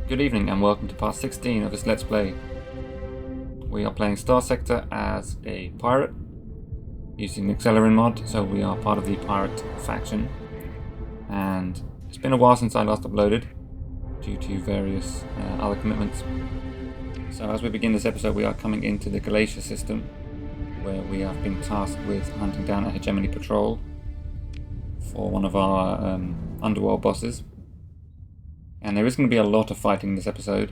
Good evening and welcome to part 16 of this Let's Play. We are playing Starsector as a pirate using the Accelerant mod, so we are part of the pirate faction. And it's been a while since I last uploaded due to various other commitments. So as we begin this episode, we are coming into the Glacier system, where we have been tasked with hunting down a Hegemony patrol for one of our underworld bosses. And there is going to be a lot of fighting in this episode.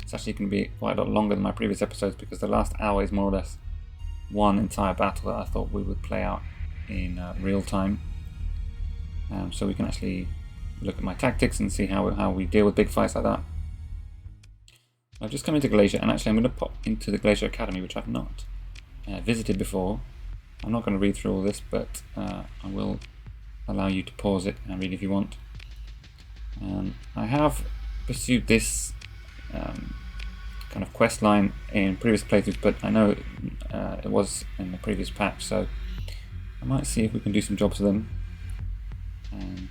It's actually going to be quite a lot longer than my previous episodes because the last hour is more or less one entire battle that I thought we would play out in real time. So we can actually look at my tactics and see how we deal with big fights like that. I've just come into Glacier, and actually I'm going to pop into the Glacier Academy, which I've not visited before. I'm not going to read through all this, but I will allow you to pause it and read if you want. I have pursued this kind of quest line in previous playthroughs, but I know it was in the previous patch, so I might see if we can do some jobs with them. And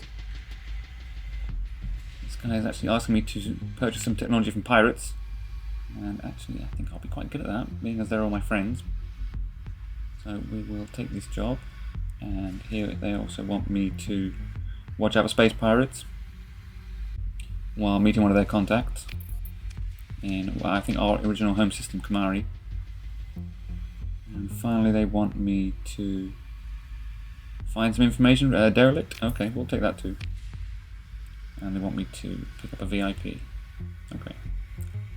this guy is actually asking me to purchase some technology from pirates, and actually I think I'll be quite good at that, being as they're all my friends. So we will take this job, and here they also want me to watch out for space pirates while meeting one of their contacts in, well, I think our original home system, Kamari. And finally they want me to find some information, derelict, okay, we'll take that too. And they want me to pick up a VIP, okay.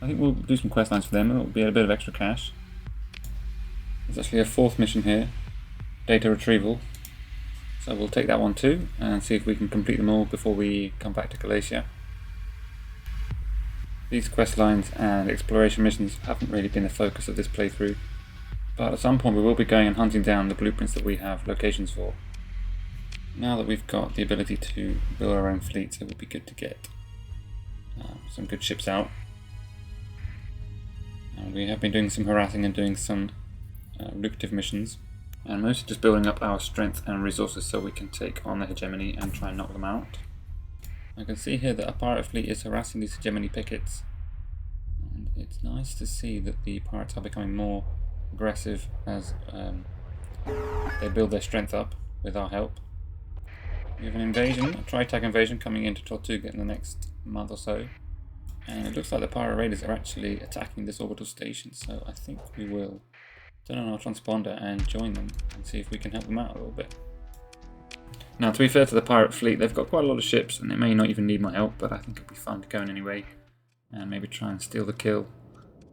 I think we'll do some quest lines for them, it'll be a bit of extra cash. There's actually a fourth mission here, data retrieval. So we'll take that one too, and see if we can complete them all before we come back to Glacier. These quest lines and exploration missions haven't really been the focus of this playthrough, but at some point we will be going and hunting down the blueprints that we have locations for. Now that we've got the ability to build our own fleets, it would be good to get some good ships out. And we have been doing some harassing and doing some lucrative missions, and mostly just building up our strength and resources so we can take on the Hegemony and try and knock them out. I can see here that a pirate fleet is harassing these Hegemony pickets, and it's nice to see that the pirates are becoming more aggressive as they build their strength up with our help. We have an invasion, a tri-tag invasion coming into Tortuga in the next month or so, and it looks like the pirate raiders are actually attacking this orbital station, so I think we will turn on our transponder and join them and see if we can help them out a little bit. Now, to be fair to the pirate fleet, they've got quite a lot of ships and they may not even need my help, but I think it'd be fun to go in anyway and maybe try and steal the kill.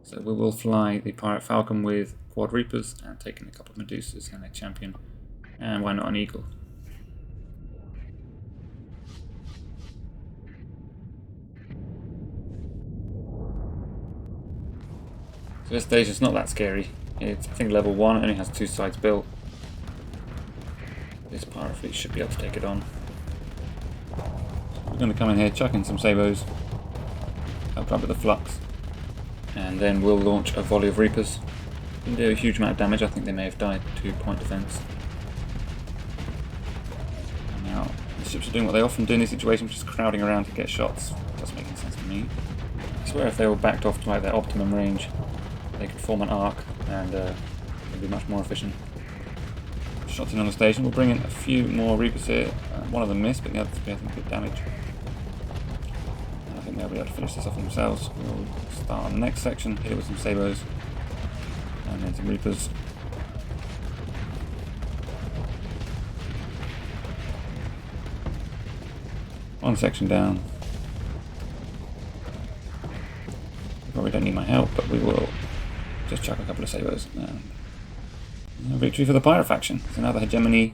So we will fly the Pirate Falcon with Quad Reapers and take in a couple of Medusas and a champion, and why not an Eagle. So this station's not that scary. It's, I think, level 1, it only has 2 sides built. This pirate fleet should be able to take it on. So we're going to come in here, chuck in some sabos, help out with the flux, and then we'll launch a volley of Reapers. Didn't do a huge amount of damage, I think they may have died to point defense. And now the ships are doing what they often do in these situations, just crowding around to get shots. Doesn't make any sense to me. I swear if they were backed off to like their optimum range, they could form an arc and it'd be much more efficient. Shots in on the station. We'll bring in a few more Reapers here. One of them missed, but the other three I think did damage. And I think they'll be able to finish this off themselves. We'll start on the next section, hit it with some sabos, and then some Reapers. One section down. Probably don't need my help, but we will just chuck a couple of sabos. A victory for the pirate faction. There's another Hegemony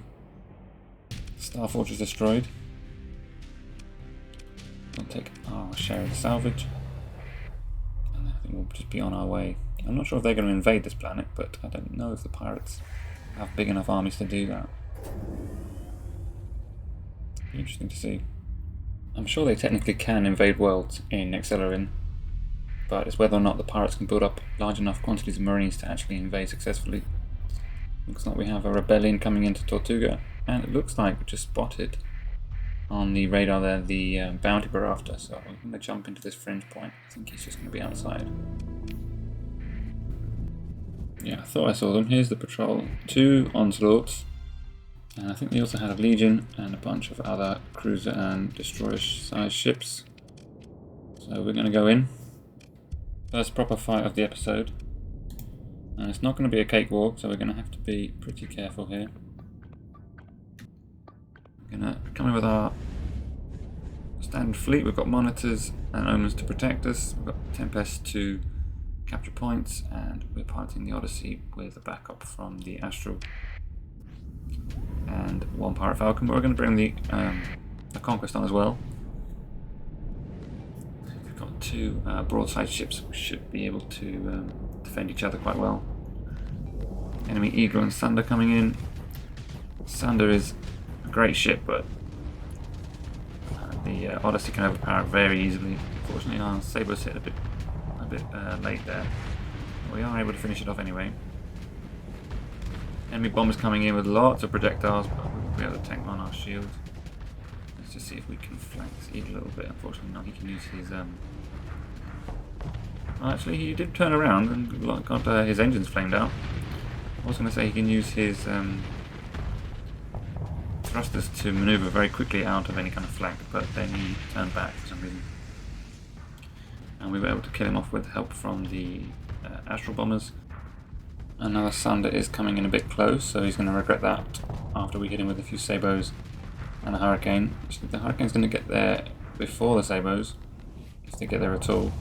Star Fortress destroyed. We'll take our share of the salvage, and I think we'll just be on our way. I'm not sure if they're going to invade this planet, but I don't know if the pirates have big enough armies to do that. Be interesting to see. I'm sure they technically can invade worlds in Accelerant, but it's whether or not the pirates can build up large enough quantities of marines to actually invade successfully. Looks like we have a rebellion coming into Tortuga, and it looks like we just spotted on the radar there the bounty we're after, so I'm going to jump into this fringe point. I think he's just going to be outside. Yeah, I thought I saw them. Here's the patrol. 2 onslaughts. And I think they also had a legion and a bunch of other cruiser and destroyer-sized ships. So we're going to go in. First proper fight of the episode. And it's not going to be a cakewalk, so we're going to have to be pretty careful here. We're going to come in with our standard fleet. We've got monitors and omens to protect us. We've got Tempest to capture points, and we're piloting the Odyssey with a backup from the Astral and 1 Pirate Falcon. But we're going to bring the Conquest on as well. We've got 2 broadside ships which should be able to defend each other quite well. Enemy Eagle and Sunder coming in. Sunder is a great ship, but the Odyssey can overpower it very easily. Unfortunately, our sabers hit a bit late there. We are able to finish it off anyway. Enemy bombers coming in with lots of projectiles, but we'll be able to tank on our shield. Let's just see if we can flank this Eagle a little bit. Unfortunately, not. He can use his. Actually, he did turn around and got his engines flamed out. I was going to say he can use his thrusters to maneuver very quickly out of any kind of flank, but then he turned back for some reason. And we were able to kill him off with help from the Astral bombers. Another Sunder is coming in a bit close, so he's going to regret that after we hit him with a few Sabos and a Hurricane. Actually, the Hurricane's going to get there before the Sabos, if they get there at all.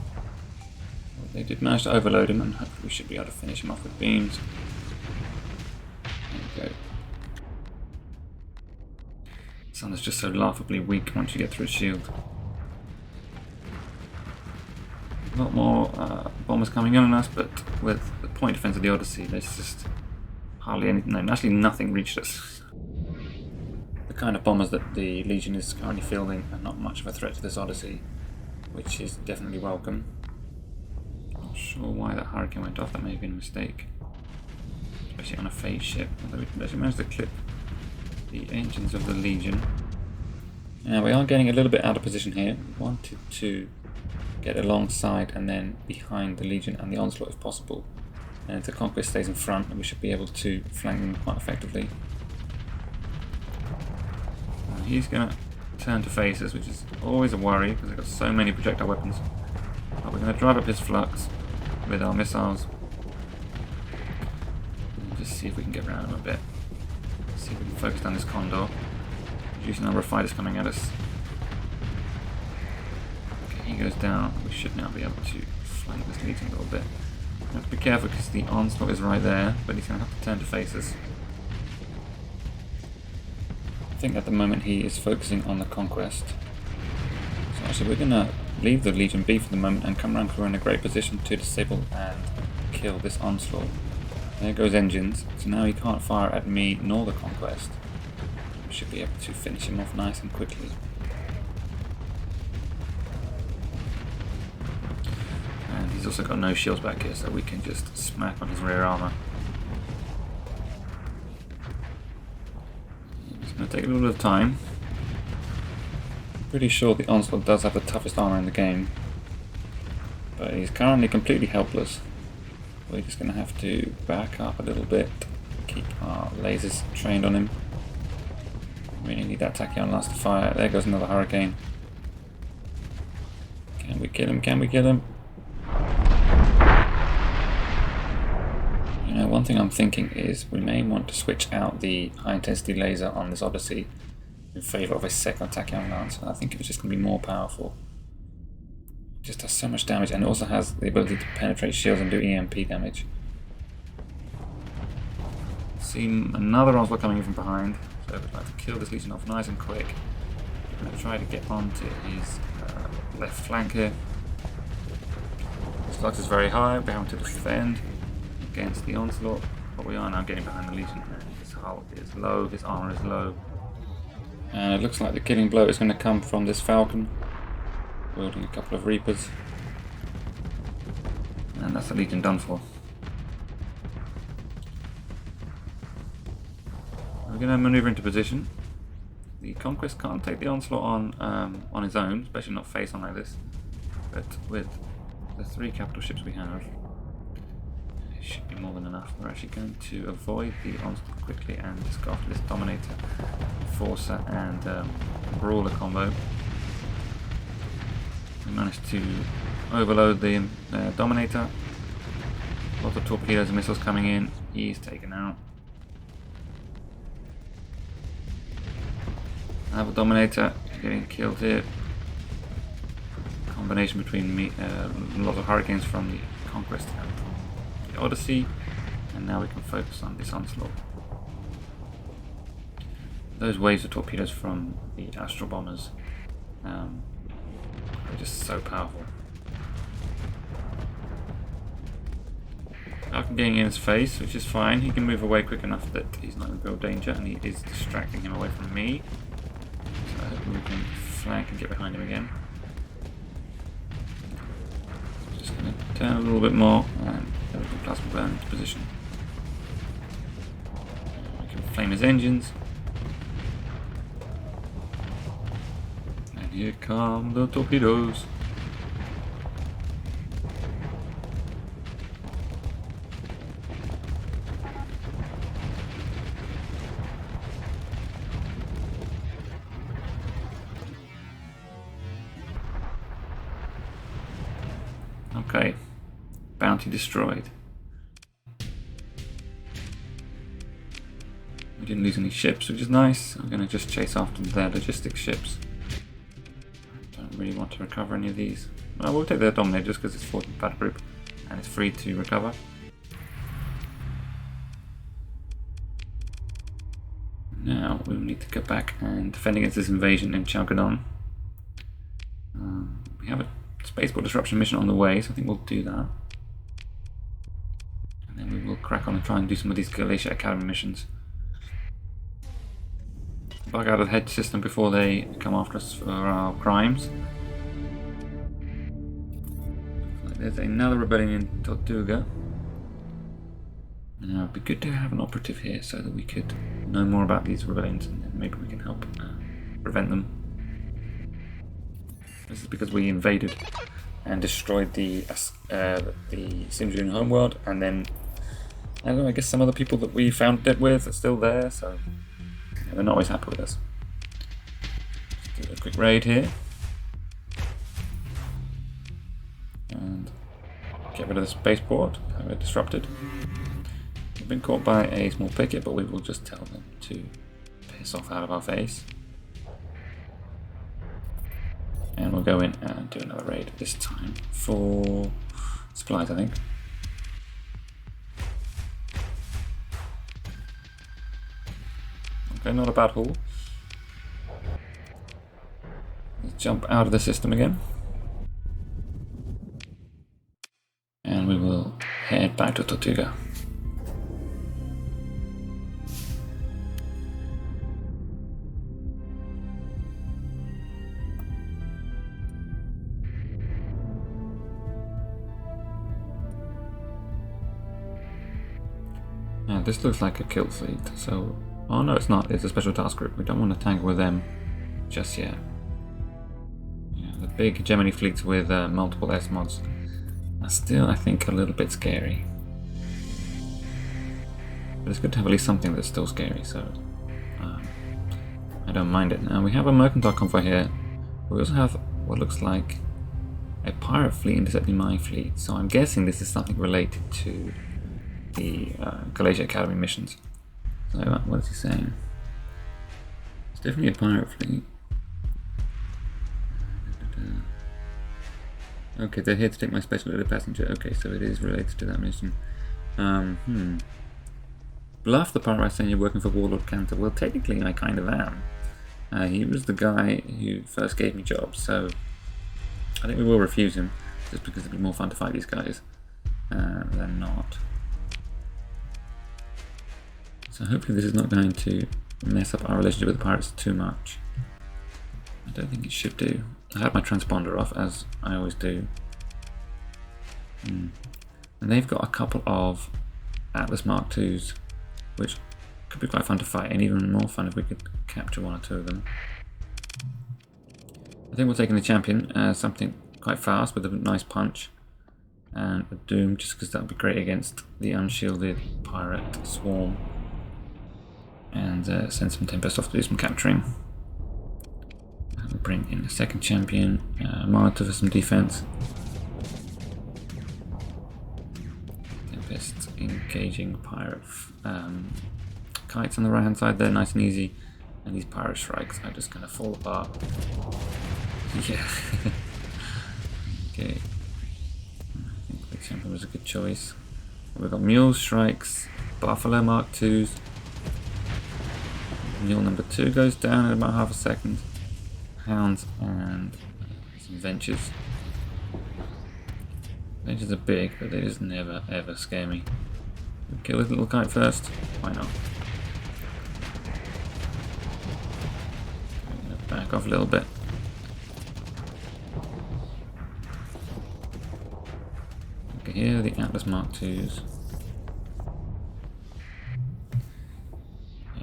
They did manage to overload him, and hopefully we should be able to finish him off with beams. There we go. Sunder's just so laughably weak once you get through his shield. A lot more bombers coming in on us, but with the point defense of the Odyssey, there's just hardly anything. No, actually nothing reached us. The kind of bombers that the Legion is currently fielding are not much of a threat to this Odyssey, which is definitely welcome. Not sure why that Hurricane went off. That may have been a mistake, especially on a phase ship. Although we actually managed to clip the engines of the Legion. Now we are getting a little bit out of position here. We wanted to get alongside and then behind the Legion and the Onslaught if possible. And if the Conquest stays in front, we should be able to flank them quite effectively. He's going to turn to face us, which is always a worry because they've got so many projectile weapons. But we're going to drive up his flux with our missiles. And just see if we can get around him a bit. See if we can focus down this Condor. Reduce the number of fighters coming at us. He goes down. We should now be able to flank this Legion a little bit. We have to be careful because the Onslaught is right there, but he's going to have to turn to face us. I think at the moment he is focusing on the Conquest. So actually we're going to leave the Legion be for the moment and come around because we're in a great position to disable and kill this Onslaught. There goes engines, so now he can't fire at me nor the Conquest. We should be able to finish him off nice and quickly. He's also got no shields back here, so we can just smack on his rear armour. It's going to take a little bit of time. I'm pretty sure the Onslaught does have the toughest armour in the game, but he's currently completely helpless. We're just going to have to back up a little bit, keep our lasers trained on him. Really need that Tachyon lance to fire. There goes another Hurricane. Can we kill him? Can we kill him? You know, one thing I'm thinking is we may want to switch out the high intensity laser on this Odyssey in favour of a second Tachyon lance. I think it's just going to be more powerful. It just does so much damage, and it also has the ability to penetrate shields and do EMP damage. See another Onslaught coming in from behind, so we'd like to kill this Legion off nice and quick. I'm going to try to get onto his left flank here. His flux is very high, we're having to defend against the Onslaught, but we are now getting behind the Legion. His hull is low, his armour is low. And it looks like the killing blow is going to come from this Falcon, wielding a couple of Reapers. And that's the Legion done for. We're going to manoeuvre into position. The Conquest can't take the onslaught on his own, especially not face on like this. But with the 3 capital ships we have, it should be more than enough. We're actually going to avoid the onslaught quickly and just go after this Dominator, Forcer, and Brawler combo. We managed to overload the Dominator. Lots of torpedoes and missiles coming in. He's taken out. Another Dominator getting killed here. Combination between lots of Hurricanes from the Conquest and the Odyssey, and now we can focus on this onslaught. Those waves of torpedoes from the Astral Bombers are just so powerful. I'm getting in his face, which is fine. He can move away quick enough that he's not in real danger, and he is distracting him away from me. So hopefully we can flank and get behind him again. Just going to turn a little bit more and get the plasma burn into position. We can flame his engines. And here come the torpedoes. Okay, bounty destroyed. We didn't lose any ships, which is nice. I'm going to just chase after their logistics ships. Don't really want to recover any of these. Well, we'll take their Dominator just because it's 14th battle group and it's free to recover. Now we'll need to go back and defend against this invasion in Chalcedon. We have a spaceport disruption mission on the way, so I think we'll do that. And then we will crack on and try and do some of these Glacier Academy missions. Bug out of the hedge system before they come after us for our crimes. There's another rebellion in Tortuga. Now it'd be good to have an operative here so that we could know more about these rebellions and then maybe we can help prevent them. This is because we invaded and destroyed the Simjun homeworld, and then I don't know, I guess some other people that we found dead with are still there, so yeah, they're not always happy with us. Just do a quick raid here. And get rid of the spaceport, have it disrupted. We've been caught by a small picket, but we will just tell them to piss off out of our face. And we'll go in and do another raid, this time for supplies, I think. Okay, not a bad haul. Let's jump out of the system again. And we will head back to Tortuga. Now this looks like a kill fleet, so... Oh no, it's not, it's a special task group. We don't want to tangle with them just yet. Yeah, the big Hegemony fleets with multiple S-mods are still, I think, a little bit scary. But it's good to have at least something that's still scary, so... I don't mind it. Now we have a mercantile convoy here. We also have what looks like a pirate fleet intercepting my fleet, so I'm guessing this is something related to the Glacier Academy missions. So what is he saying? It's definitely a pirate fleet. Okay, they're here to take my special little passenger. Okay, so it is related to that mission. Bluff the pirate by saying you're working for Warlord Cantor. Well, technically I kind of am. He was the guy who first gave me jobs, so I think we will refuse him, just because it'd be more fun to fight these guys than not. So hopefully this is not going to mess up our relationship with the pirates too much. I don't think it should do. I had my transponder off, as I always do. And they've got a couple of Atlas Mark IIs, which Could be quite fun to fight, and even more fun if we could capture one or two of them. I think we're taking the champion as something quite fast with a nice punch. And a doom, just because that would be great against the unshielded pirate swarm. And send some Tempest off to do some capturing. We'll bring in a second champion, Monitor for some defense. Tempest engaging pirate kites on the right hand side there, nice and easy. And these pirate strikes are just going to fall apart. Yeah. Okay. I think the champion was a good choice. We've got Mule strikes, Buffalo Mark 2s. Mule number 2 goes down in about half a second. Hounds and some Ventures. Ventures are big, but they just never ever scare me. Kill this little kite first. Why not? Back off a little bit. Okay, here are the Atlas Mark 2s.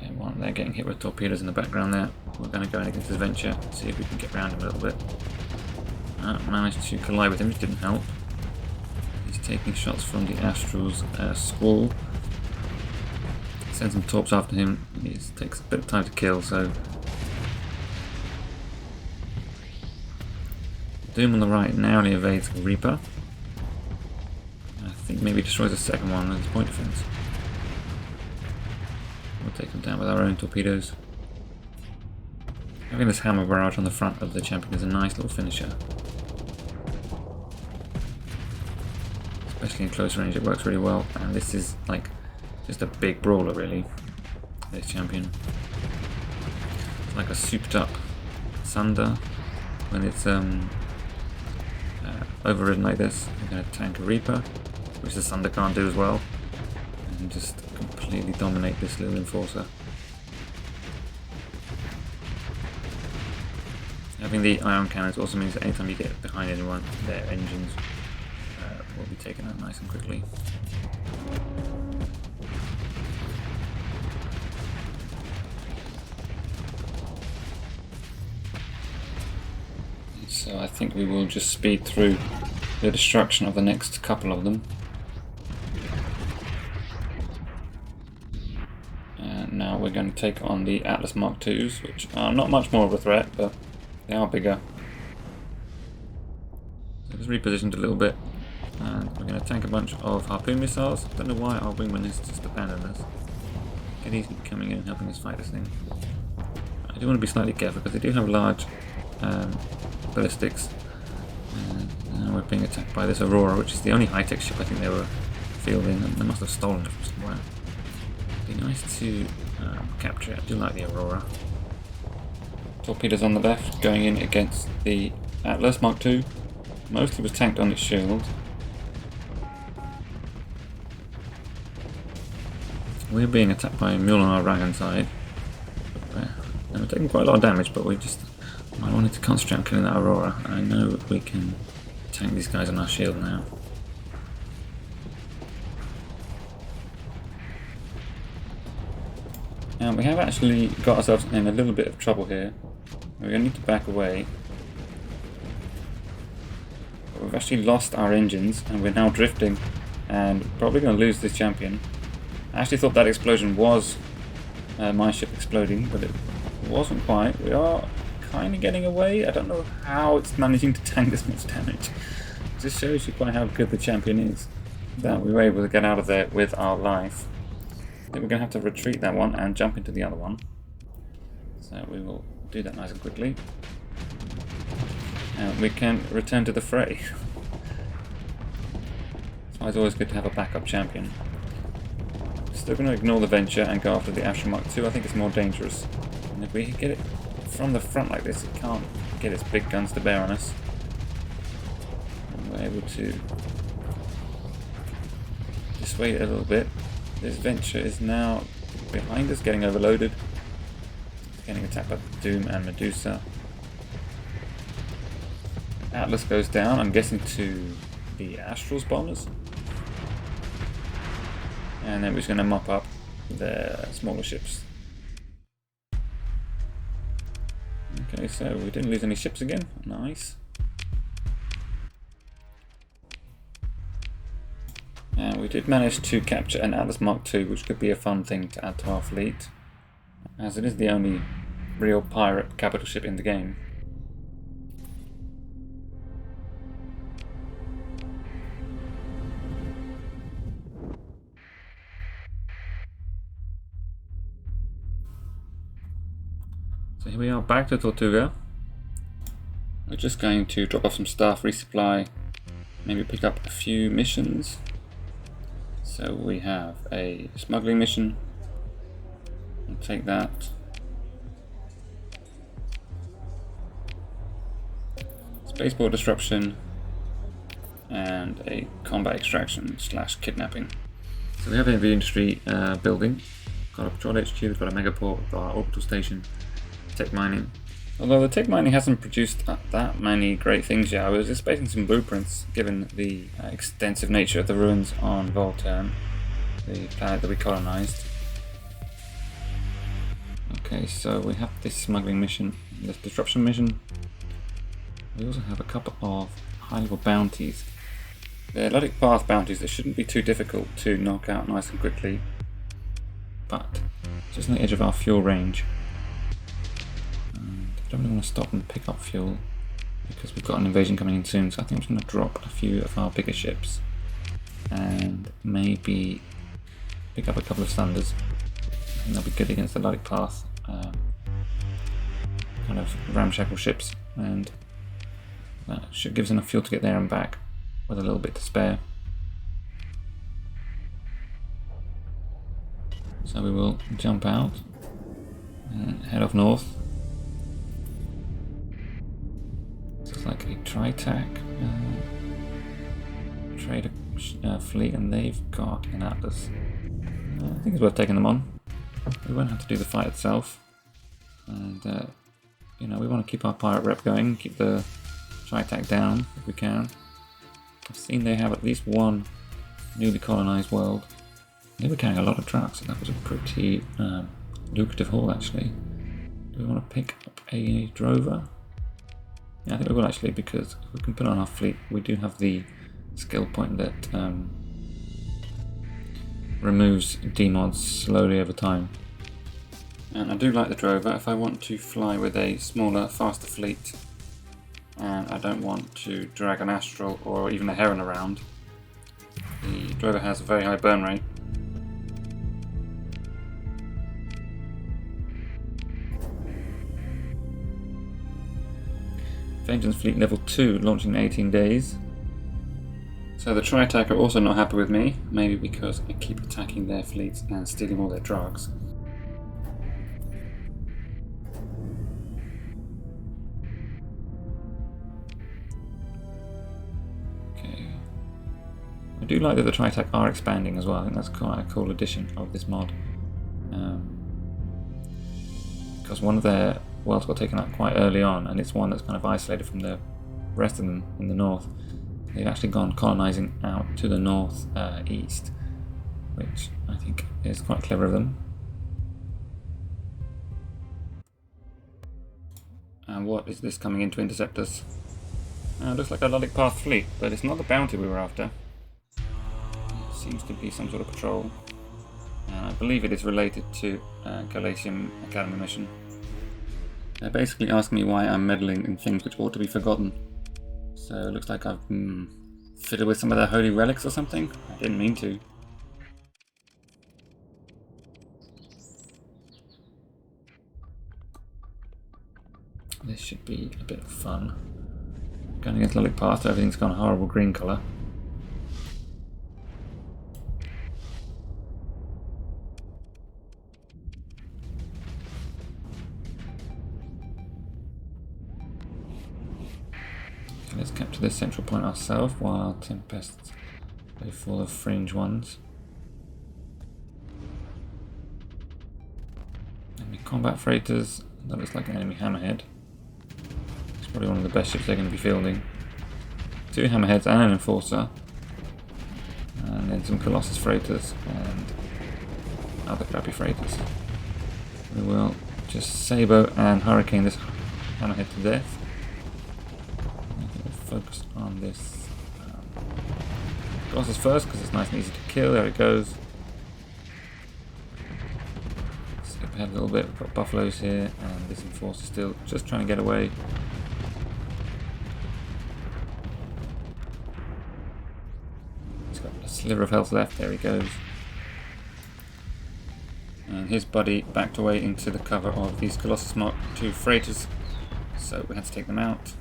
Yeah, one they're getting hit with torpedoes in the background there. We're going to go in against this Venture, see if we can get around him a little bit. Managed to collide with him, which didn't help. He's taking shots from the Astral's squall. Send some torps after him. It takes a bit of time to kill, so Doom on the right narrowly evades Reaper. I think maybe destroys the second one with his point defense. We'll take him down with our own torpedoes. Having this hammer barrage on the front of the champion is a nice little finisher. Especially in close range, it works really well. And this is like just a big brawler, really. This champion. It's like a souped up Sunder when it's overridden like this. We're going to tank a Reaper, which the Sunder can't do as well, and just completely dominate this little enforcer. Having the ion cannons also means that anytime you get behind anyone, their engines will be taken out nice and quickly. So I think we will just speed through the destruction of the next couple of them. And now we're going to take on the Atlas Mark 2s, which are not much more of a threat, but they are bigger. So just repositioned a little bit, and we're going to tank a bunch of harpoon missiles. Don't know why our wingman is just abandoned us. And he's coming in and helping us fight this thing. I do want to be slightly careful because they do have large ballistics. And we're being attacked by this Aurora, which is the only high-tech ship I think they were fielding, and they must have stolen it from somewhere. It'd be nice to capture it. I do like the Aurora. Torpedoes on the left, going in against the Atlas Mark II. Mostly was tanked on its shield. We're being attacked by a mule on our right hand side. And we're taking quite a lot of damage, but I wanted to concentrate on killing that Aurora. I know that we can tank these guys on our shield now. And we have actually got ourselves in a little bit of trouble here. We're going to need to back away. But we've actually lost our engines and we're now drifting and probably going to lose this champion. I actually thought that explosion was my ship exploding, but it wasn't quite. We are kind of getting away. I don't know how it's managing to tank this much damage. It just shows you quite how good the champion is, that we were able to get out of there with our life. I think we're going to have to retreat that one and jump into the other one. So we will do that nice and quickly. And we can return to the fray. It's always good to have a backup champion. Still going to ignore the Venture and go after the Astral Mark II. I think it's more dangerous. And if we get it from the front like this, it can't get its big guns to bear on us. And we're able to dissuade it a little bit. This Venture is now behind us, getting overloaded. It's getting attacked by Doom and Medusa. Atlas goes down, I'm guessing to the Astral's bombers. And then we're just going to mop up their smaller ships. Okay, so we didn't lose any ships again. Nice. And we did manage to capture an Atlas Mark II, which could be a fun thing to add to our fleet, as it is the only real pirate capital ship in the game. So here we are back to Tortuga. We're just going to drop off some staff, resupply, maybe pick up a few missions. So we have a smuggling mission. I'll take that. Spaceport disruption and a combat extraction / kidnapping. So we have a heavy industry building. Got a patrol HQ, we've got a megaport, we've got our orbital station, tech mining. Although the tech mining hasn't produced that many great things yet, I was just basing some blueprints given the extensive nature of the ruins on Volturn, the planet that we colonized. Okay, so we have this smuggling mission, this disruption mission. We also have a couple of high-level bounties. They're Luddic Path bounties that shouldn't be too difficult to knock out nice and quickly, but just on the edge of our fuel range. And I don't really want to stop and pick up fuel because we've got an invasion coming in soon, so I think I'm just going to drop a few of our bigger ships and maybe pick up a couple of Thunders. I think they'll be good against the Luddic Path kind of ramshackle ships, and that should give us enough fuel to get there and back with a little bit to spare. So we will jump out and head off north. This is like a Tritac trader fleet, and they've got an Atlas. I think it's worth taking them on. We won't have to do the fight itself, and you know, we want to keep our pirate rep going, keep the Tritac down if we can. I've seen they have at least one newly colonized world. They were carrying a lot of trucks, and that was a pretty lucrative haul actually. Do we want to pick up a drover? Yeah, I think we will actually, because if we can put on our fleet, we do have the skill point that removes demods slowly over time. And I do like the drover if I want to fly with a smaller, faster fleet, and I don't want to drag an Astral or even a Heron around. The drover has a very high burn rate. Vengeance fleet level 2, launching in 18 days. So the Tritac are also not happy with me, maybe because I keep attacking their fleets and stealing all their drugs. Okay. I do like that the Tritac are expanding as well. I think that's quite a cool addition of this mod. Because one of their worlds got taken out quite early on, and it's one that's kind of isolated from the rest of them in the north. They've actually gone colonizing out to the north east, which I think is quite clever of them. And what is this coming in to intercept us? Looks like a Luddic Path fleet, but it's not the bounty we were after. It seems to be some sort of patrol. I believe it is related to Glacier Academy mission. They're basically asking me why I'm meddling in things which ought to be forgotten. So it looks like I've fiddled with some of their holy relics or something. I didn't mean to. This should be a bit of fun. Going against Luddic Path, everything's gone a horrible green colour. Let's capture this central point ourselves while our Tempests go for the fringe ones. Enemy combat freighters, that looks like an enemy hammerhead. It's probably one of the best ships they're going to be fielding. 2 hammerheads and an enforcer. And then some Colossus freighters and other crappy freighters. We will just Sabo and Hurricane this hammerhead to death. I'm going to focus on this Colossus first because it's nice and easy to kill. There it goes. Skip ahead a little bit. We've got buffaloes here, and this enforcer still just trying to get away. He's got a sliver of health left. There he goes. And his buddy backed away into the cover of these Colossus Mark II freighters, so we had to take them out.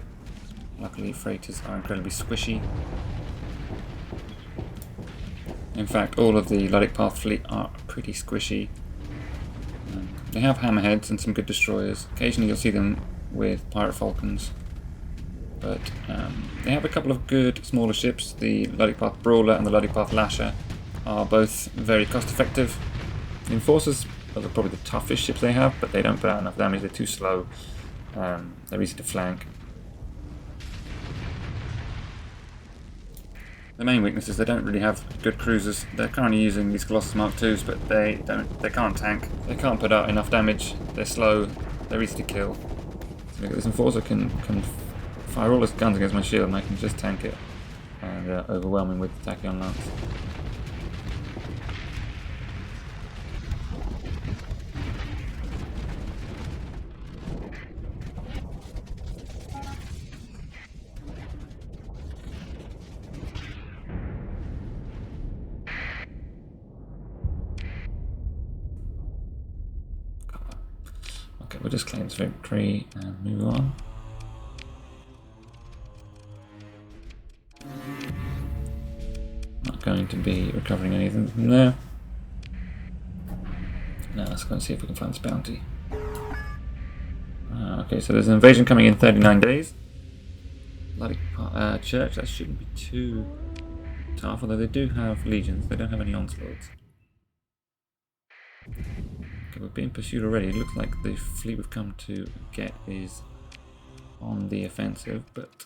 Luckily, freighters are incredibly squishy. In fact, all of the Luddic Path fleet are pretty squishy. They have hammerheads and some good destroyers. Occasionally you'll see them with pirate falcons, but they have a couple of good smaller ships. The Luddic Path Brawler and the Luddic Path Lasher are both very cost effective. The Enforcers are probably the toughest ships they have, but they don't put out enough damage. They're too slow. They're easy to flank. The main weakness is they don't really have good cruisers. They're currently using these Colossus Mark IIs, but they can't tank. They can't put out enough damage. They're slow. They're easy to kill. So look at this Enforcer can fire all his guns against my shield, and I can just tank it and overwhelm him with the Tachyon Lance. Okay, we'll just claim this victory and move on. Not going to be recovering anything from there. Now let's go and see if we can find this bounty. Okay, so there's an invasion coming in 39 days. Luddic Church, that shouldn't be too tough, although they do have legions. They don't have any onslaughts. Okay, we're being pursued already. It looks like the fleet we've come to get is on the offensive, but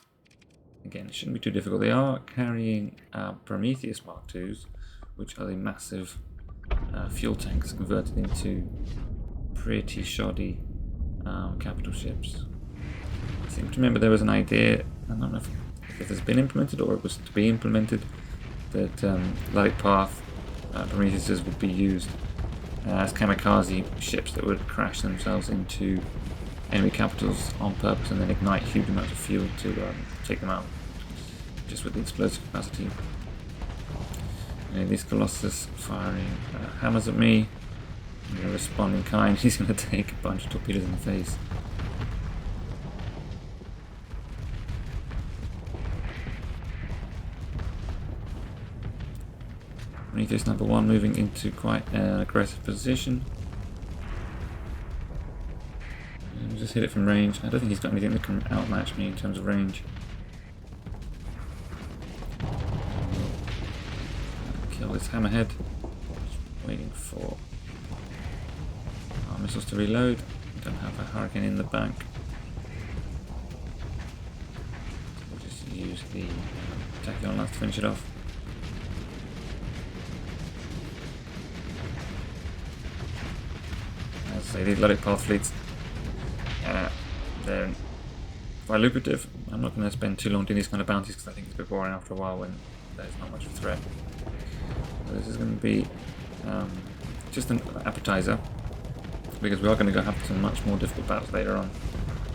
again, it shouldn't be too difficult. They are carrying Prometheus Mark IIs, which are the massive fuel tanks converted into pretty shoddy capital ships. I seem to remember there was an idea, I don't know if this has been implemented or it was to be implemented, that Luddic Path Prometheuses would be used as kamikaze ships that would crash themselves into enemy capitals on purpose and then ignite huge amounts of fuel to take them out, just with the explosive capacity. These Colossus firing hammers at me. I'm going to respond in kind. He's going to take a bunch of torpedoes in the face. Prometheus number 1 moving into quite an aggressive position. And just hit it from range. I don't think he's got anything that can outmatch me in terms of range. Kill this hammerhead. Just waiting for our missiles to reload. We don't have a Hurricane in the bank. So we'll just use the Tachyon Lance to finish it off. As I say, these Luddic Path fleets, they're quite lucrative. I'm not going to spend too long doing these kind of bounties because I think it's a bit boring after a while when there's not much of a threat. So this is going to be just an appetizer, because we are going to go have some much more difficult battles later on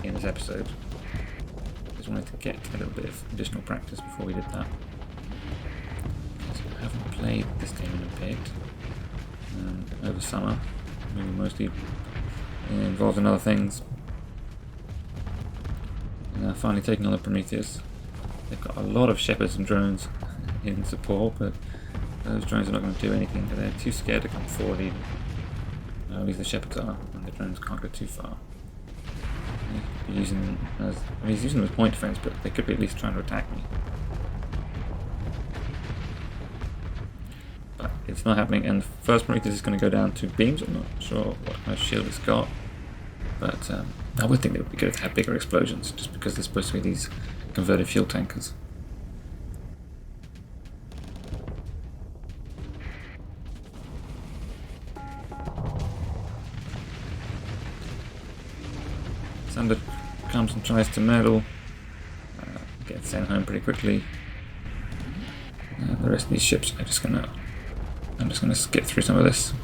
in this episode. Just wanted to get a little bit of additional practice before we did that. So I haven't played this game in a bit over summer. Maybe mostly involved in other things. And finally taking on the Prometheus. They've got a lot of shepherds and drones in support, but those drones are not going to do anything. They're too scared to come forward even. At least the shepherds are, and the drones can't go too far. He's using them as, he's using them as point defense, but they could be at least trying to attack me. But it's not happening, and the first Prometheus is going to go down to beams. I'm not sure what kind of shield it's got, but I would think it would be good to have bigger explosions, just because they're supposed to be these converted fuel tankers. Thunder comes and tries to meddle. Gets sent home pretty quickly. The rest of these ships I'm just gonna skip through some of this.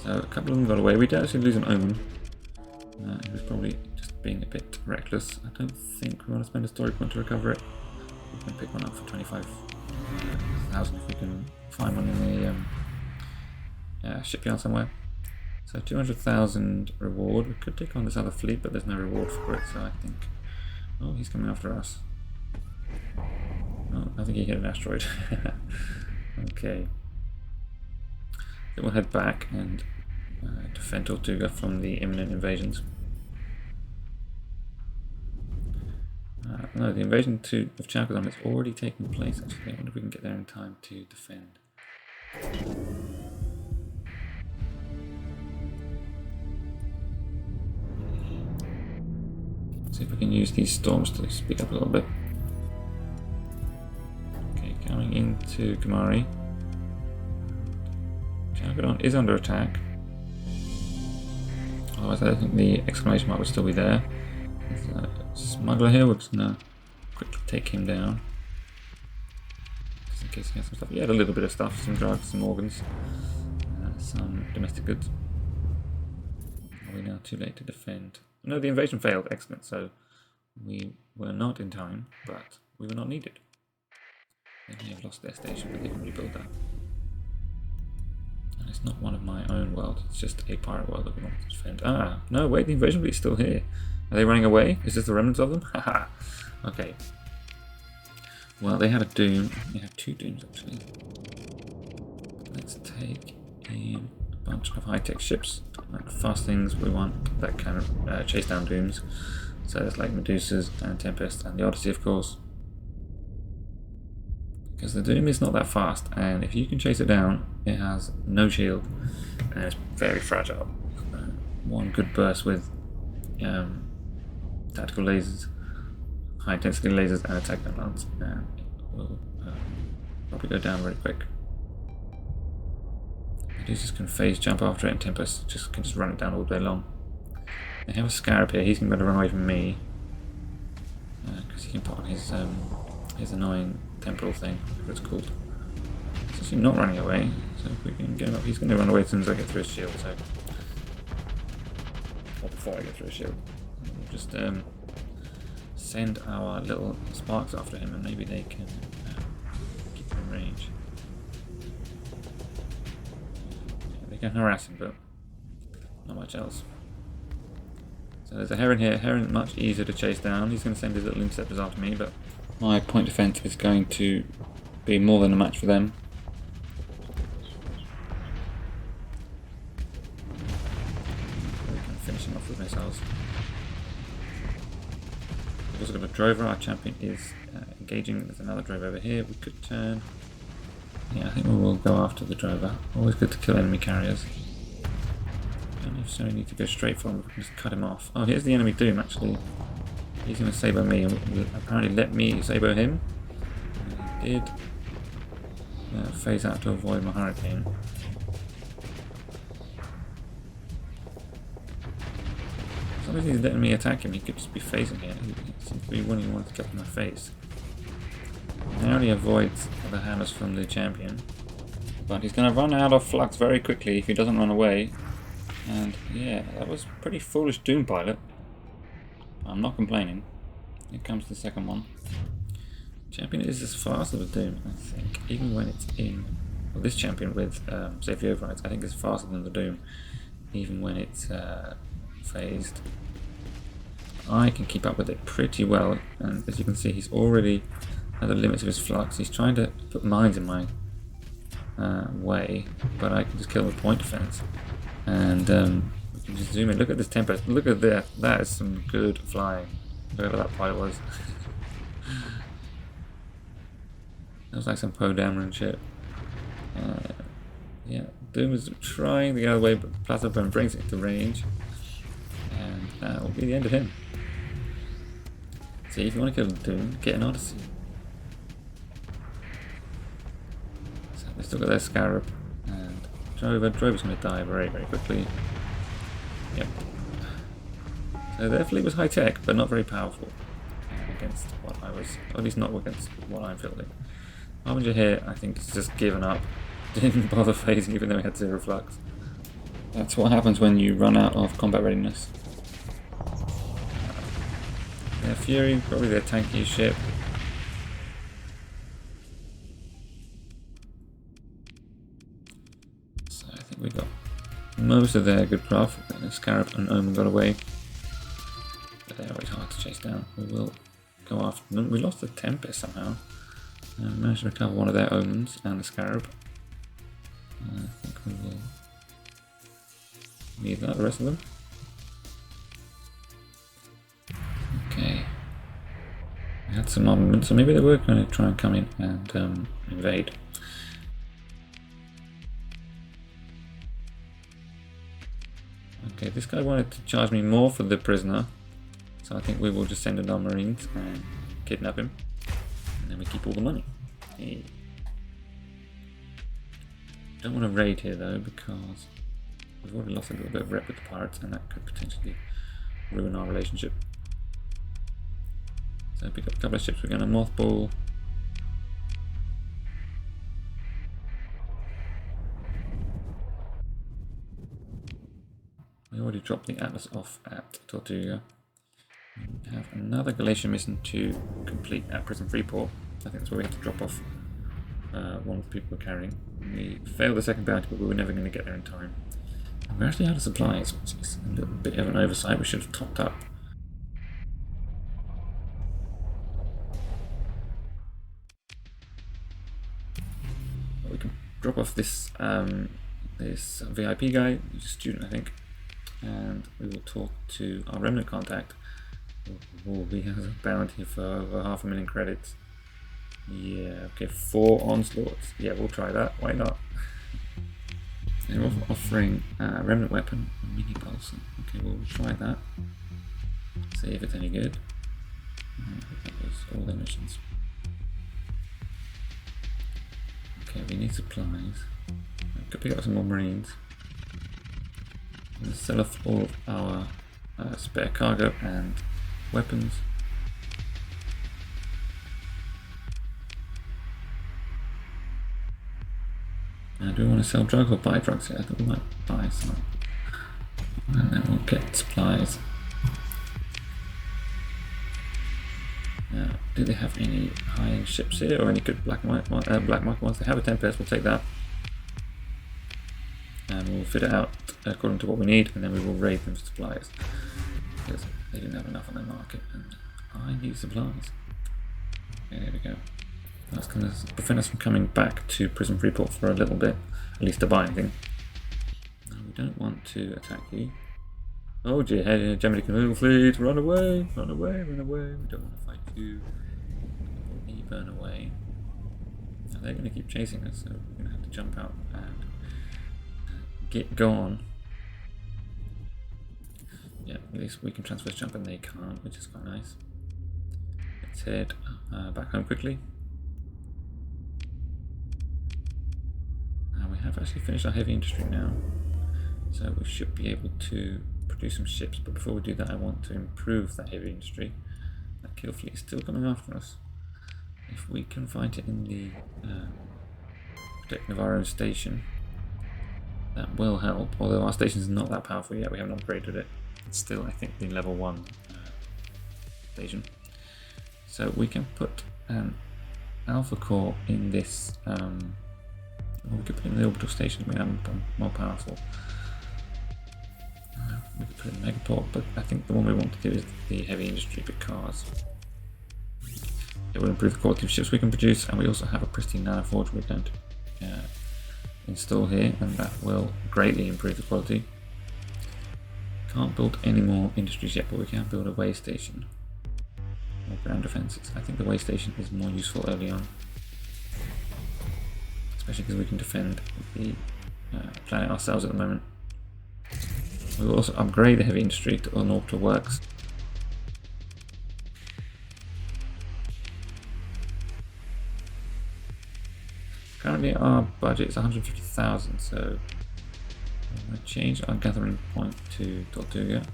So a couple of them got away. We did actually lose an Omen. He was probably just being a bit reckless. I don't think we want to spend a story point to recover it. We can pick one up for 25,000 if we can find one in the shipyard somewhere. So 200,000 reward. We could take on this other fleet, but there's no reward for it, so I think... Oh, he's coming after us. Oh, I think he hit an asteroid. Okay. So we'll head back and defend Tortuga from the imminent invasions. No, the invasion of Chalcodon has already taken place, actually. I wonder if we can get there in time to defend. See if we can use these storms to speed up a little bit. Okay, coming into Kamari. Chalcodon is under attack. Otherwise I don't think the exclamation mark would still be there. There's a smuggler here, we're just going to quickly take him down. Just in case he has some stuff. He had a little bit of stuff, some drugs, some organs, some domestic goods. Are we now too late to defend? No, the invasion failed, excellent, so we were not in time, but we were not needed. They may have lost their station, but they can rebuild that. And it's not one of my own worlds, it's just a pirate world that we want to defend. Ah, no, wait, the invasion fleet's still here. Are they running away? Is this the remnants of them? Haha. Okay. Well, they had a doom. They had two dooms, actually. Let's take in a bunch of high-tech ships. Like fast things, we want that kind of chase down dooms. So there's like Medusas and Tempest and the Odyssey, of course. Because the doom is not that fast, and if you can chase it down, it has no shield, and it's very fragile. One good burst with tactical lasers, high intensity lasers, and attack guns, and it will probably go down very quick. Medusas can phase jump after it, and Tempest can just run it down all day long. They have a Scarab here. He's going to be able to run away from me because he can put on his annoying temporal thing, whatever it's called. He's actually not running away, so if we can get him up, he's going to run away as soon as I get through his shield. So, or before I get through his shield, we'll just send our little sparks after him, and maybe they can keep him in range. Yeah, they can harass him, but not much else. So there's a Heron here. Heron much easier to chase down. He's going to send his little interceptors after me, but my point defense is going to be more than a match for them. We can finish him off with missiles. We've also got a drover. Our champion is engaging. There's another drover over here. We could turn. Yeah, I think we will go after the drover. Always good to kill enemy carriers. Don't necessarily need to go straight for him. We can just cut him off. Oh, here's the enemy doom, actually. He's going to sabo me, and will apparently let me sabo him. He did phase out to avoid my hurricane. As long as he's letting me attack him, he could just be phasing here. He seems to be wanting to get in my face. Now he avoids the hammers from the champion. But he's going to run out of flux very quickly if he doesn't run away. And yeah, that was a pretty foolish doom pilot. I'm not complaining. Here comes the second one. Champion is as fast as a doom, I think, even when it's in. Well, this champion with safety overrides, I think is faster than the doom, even when it's phased. I can keep up with it pretty well, and as you can see, he's already at the limits of his flux. He's trying to put mines in my way, but I can just kill with point defense. And we can just zoom in. Look at this Tempest. Look at that. That is some good flying. Whoever that pilot was. That was like some Poe Dameron shit. Yeah, Doom is trying to get out of the way, but Plasma Burn brings it into range. And that will be the end of him. See, if you want to kill Doom, get an Odyssey. So they still got their Scarab. And Drover's going to die very, very quickly. Yep. So their fleet was high tech, but not very powerful against what I was, or at least not against what I'm fielding. Harbinger here, I think, has just given up. Didn't bother phasing even though he had 0 flux. That's what happens when you run out of combat readiness. Their Fury, probably their tankiest ship. So I think we got most of their good craft. Scarab and Omen got away. But they're always hard to chase down. We will go after them. We lost the Tempest somehow. Managed to recover one of their Omens and the Scarab. I think we will need that, the rest of them. Okay. We had some armament, so maybe they were going to try and come in and invade. Okay, this guy wanted to charge me more for the prisoner, so I think we will just send in our Marines and kidnap him, and then we keep all the money. Hey. Don't want to raid here though, because we've already lost a little bit of rep with the pirates, and that could potentially ruin our relationship. So pick up a couple of ships we're going to mothball. We already dropped the Atlas off at Tortuga. We have another Glacier mission to complete at Prison Freeport. I think that's where we have to drop off one of the people we're carrying. We failed the second bounty, but we were never going to get there in time. And we're actually out of supplies, which is a little bit of an oversight. We should have topped up. But we can drop off this this VIP guy, who's a student, I think, and we will talk to our remnant contact. Oh, he has a bounty for over 500,000 credits. Yeah, okay, 4 onslaughts. Yeah, we'll try that. Why not? They're offering a remnant weapon, a mini pulse. Okay, we'll try that. See if it's any good. That was all their missions. Okay, we need supplies. I could pick up some more Marines. I'm going to sell off all of our spare cargo and weapons. Now, do we want to sell drugs or buy drugs here? I think we might buy some. And then we'll get supplies. Now, do they have any high-end ships here or any good black market ones? They have a Tempest, we'll take that. And we'll fit it out according to what we need, and then we will raid them for supplies. Because they didn't have enough on their market, and I need supplies. Okay, there we go. That's going to prevent us from coming back to Prison Freeport for a little bit, at least to buy anything. No, we don't want to attack you. Oh dear, Hegemony Canoe Fleet, run away, run away, run away. We don't want to fight you. We burn away. Now they're going to keep chasing us, so we're going to have to jump out and get gone. Yeah, at least we can transverse jump and they can't, which is quite nice. Let's head back home quickly. We have actually finished our heavy industry now, so we should be able to produce some ships, but before we do that I want to improve that heavy industry. That kill fleet is still coming after us. If we can find it in the protecting of our own station, that will help, although our station is not that powerful yet, we haven't upgraded it. It's still, I think, the level 1 station. So we can put an alpha core in this we could put it in the orbital station, we have them more powerful. We could put it in Megaport, but I think the one we want to do is the heavy industry because it will improve the quality of ships we can produce, and we also have a pristine nanoforge we're going to install here, and that will greatly improve the quality. Can't build any more industries yet, but we can build a way station or ground defences. I think the way station is more useful early on, especially because we can defend the planet ourselves at the moment. We will also upgrade the heavy industry to unorbital works. Currently our budget is 150,000, so I'm going to change our gathering point to Tortuga.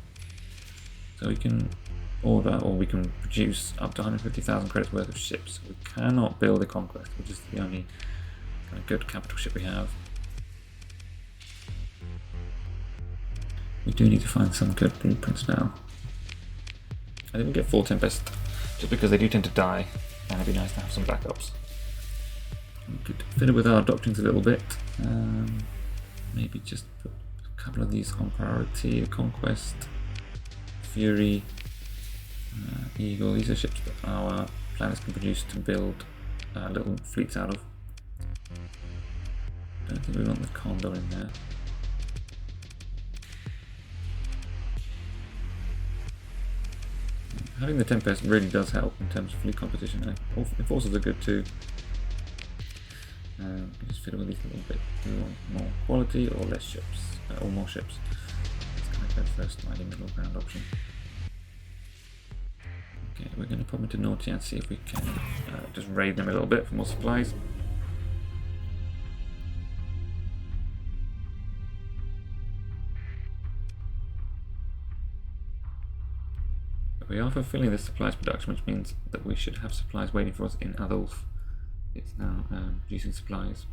So we can order, or we can produce up to 150,000 credits worth of ships. We cannot build a Conquest, which is the only kind of good capital ship we have. We do need to find some good blueprints now. I think we get 4 Tempest, just because they do tend to die, and it'd be nice to have some backups. We could fiddle with our doctrines a little bit. Maybe just put a couple of these on priority. Conquest, Fury, Eagle. These are ships that our planets can produce to build little fleets out of. I don't think we want the Condor in there. Having the Tempest really does help in terms of fleet competition. Enforcers are good too. Just fiddle with these a little bit. Do we want more quality or less ships? Or more ships? Let's kind of go first, slightly middle ground option. Okay, we're going to pop into Naughty and see if we can just raid them a little bit for more supplies. We are fulfilling the supplies production, which means that we should have supplies waiting for us in Adolf. It's now producing supplies.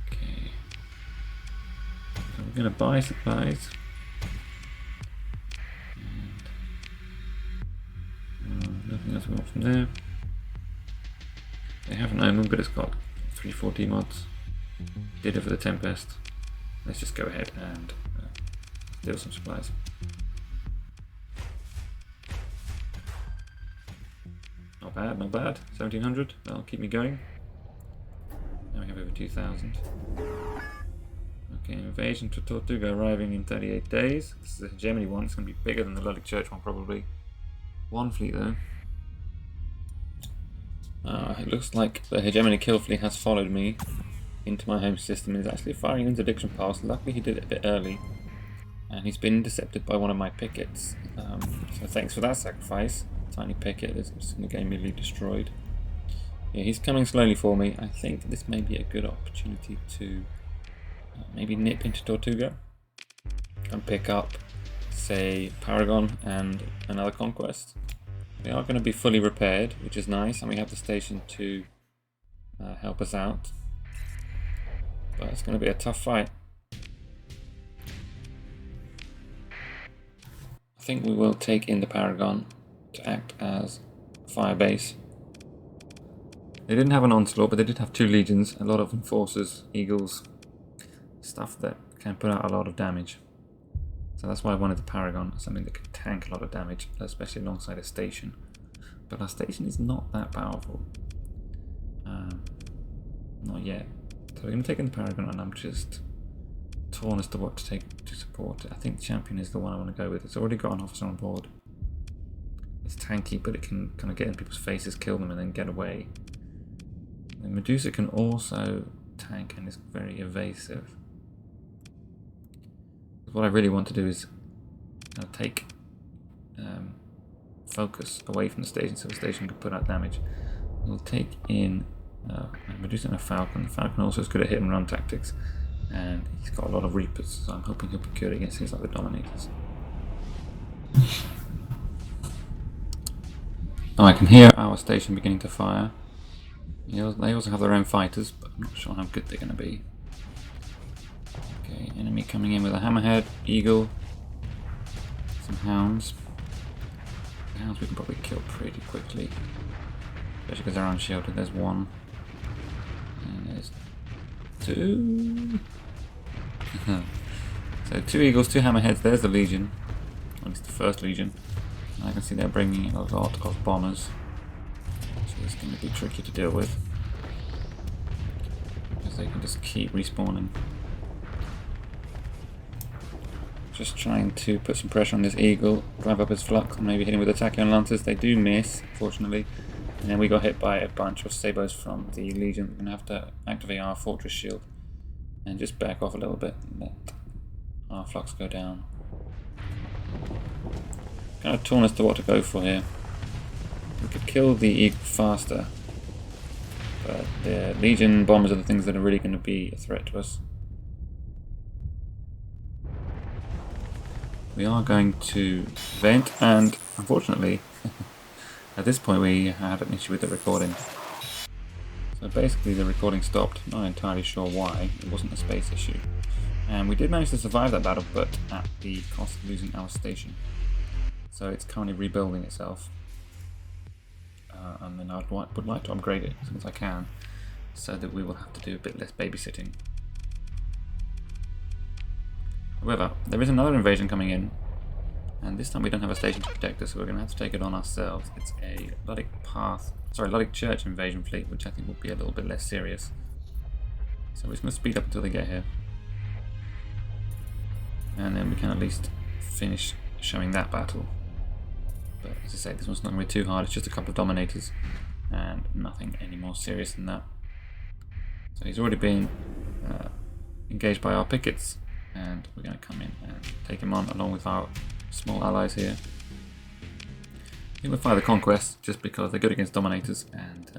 Okay. So we're going to buy supplies. And nothing else we want from there. They have an omen, but it's got 340 mods. Did it for the Tempest. Let's just go ahead and deal some supplies. Not bad, not bad. 1700, that'll keep me going. Now we have over 2000. Okay, invasion to Tortuga arriving in 38 days. This is the Hegemony one, it's going to be bigger than the Luddic Church one probably. One fleet though. It looks like the Hegemony kill fleet has followed me into my home system and is actually firing interdiction past. Luckily he did it a bit early. And he's been intercepted by one of my pickets. So thanks for that sacrifice. Tiny picket is just going to get immediately destroyed. Yeah, he's coming slowly for me. I think this may be a good opportunity to maybe nip into Tortuga and pick up, say, Paragon and another Conquest. They are going to be fully repaired, which is nice, and we have the station to help us out. But it's going to be a tough fight. I think we will take in the Paragon to act as fire base. They didn't have an onslaught, but they did have 2 legions, a lot of enforcers, eagles, stuff that can put out a lot of damage. So that's why I wanted the Paragon, something that can tank a lot of damage, especially alongside a station. But our station is not that powerful. Not yet. So we're going to take in the Paragon, and I'm just torn as to what to take to support it. I think Champion is the one I want to go with. It's already got an officer on board. It's tanky, but it can kind of get in people's faces, kill them, and then get away. The Medusa can also tank and is very evasive. What I really want to do is take focus away from the station so the station can put out damage. We'll take in Medusa and a Falcon. The Falcon also is good at hit and run tactics, and he's got a lot of Reapers, so I'm hoping he'll be good against things like the Dominators. Oh, I can hear our station beginning to fire. They also have their own fighters, but I'm not sure how good they're going to be. Okay, enemy coming in with a Hammerhead, Eagle, some Hounds. The Hounds we can probably kill pretty quickly, especially because they're unshielded. There's 1, and there's 2. So 2 Eagles, 2 Hammerheads. There's the Legion, at least the first Legion. And I can see they're bringing in a lot of bombers, so it's going to be tricky to deal with because they can just keep respawning. Just trying to put some pressure on this eagle, drive up his flux, and maybe hit him with attacking lances. They do miss, fortunately. And then we got hit by a bunch of sabres from the Legion. We're going to have to activate our fortress shield and just back off a little bit and let our flux go down. Kind of torn as to what to go for here. We could kill the eagle faster, but the Legion bombers are the things that are really going to be a threat to us. We are going to vent, and unfortunately, at this point we had an issue with the recording. So basically the recording stopped, not entirely sure why, it wasn't a space issue. And we did manage to survive that battle, but at the cost of losing our station. So it's currently rebuilding itself. And then I would like to upgrade it as soon as I can, so that we will have to do a bit less babysitting. However, there is another invasion coming in, and this time we don't have a station to protect us, so we're going to have to take it on ourselves. It's a Luddic Church invasion fleet, which I think will be a little bit less serious. So we're just going to speed up until they get here. And then we can at least finish showing that battle. But as I say, this one's not going to be too hard, it's just a couple of dominators, and nothing any more serious than that. So he's already been engaged by our pickets, and we're going to come in and take him on along with our small allies here. I think we'll fire the Conquest just because they're good against dominators, and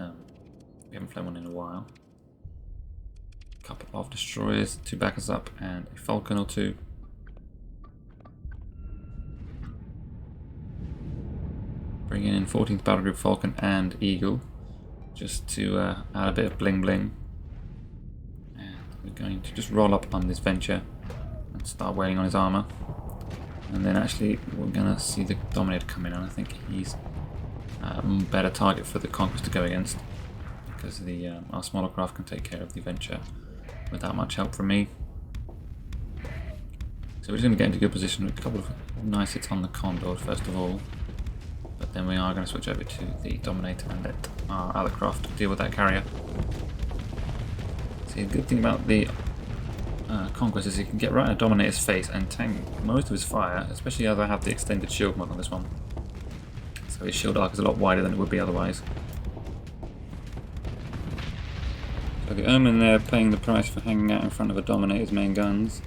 we haven't flown one in a while. A couple of destroyers to back us up, and a Falcon or two. Bringing in 14th Battle Group Falcon and Eagle, just to add a bit of bling bling. And we're going to just roll up on this venture and start wailing on his armour. And then actually we're going to see the Dominator come in, and I think he's a better target for the Conquest to go against, because our smaller craft can take care of the venture without much help from me. So we're just going to get into good position with a couple of nice hits on the Condor first of all. But then we are going to switch over to the Dominator and let our other craft deal with that carrier. See, the good thing about the Conquest is you can get right in a Dominator's face and tank most of his fire, especially as I have the extended shield mod on this one. So his shield arc is a lot wider than it would be otherwise. So the Omen there paying the price for hanging out in front of a Dominator's main guns.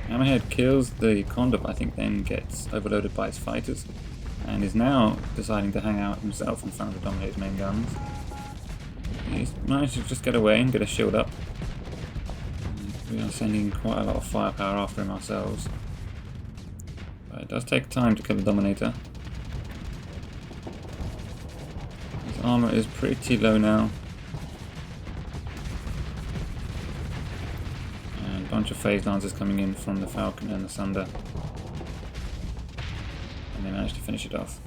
Hammerhead kills the Condor, but I think then gets overloaded by his fighters, and is now deciding to hang out himself in front of the Dominator's main guns. He's managed to just get away and get a shield up. We are sending quite a lot of firepower after him ourselves. But it does take time to kill the Dominator. His armour is pretty low now. And a bunch of phase lancers coming in from the Falcon and the Sunder. And they managed to finish it off.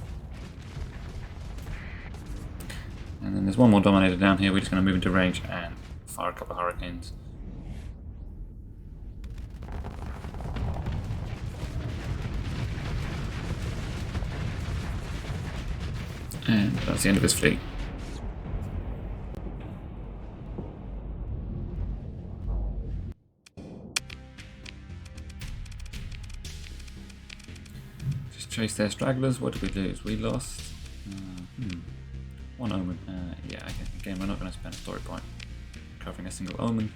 And then there's one more Dominator down here. We're just going to move into range and fire a couple of Hurricanes. And that's the end of his fleet. Just chase their stragglers. What did we lose? We lost one Omen. Yeah, again, we're not going to spend a story point covering a single Omen.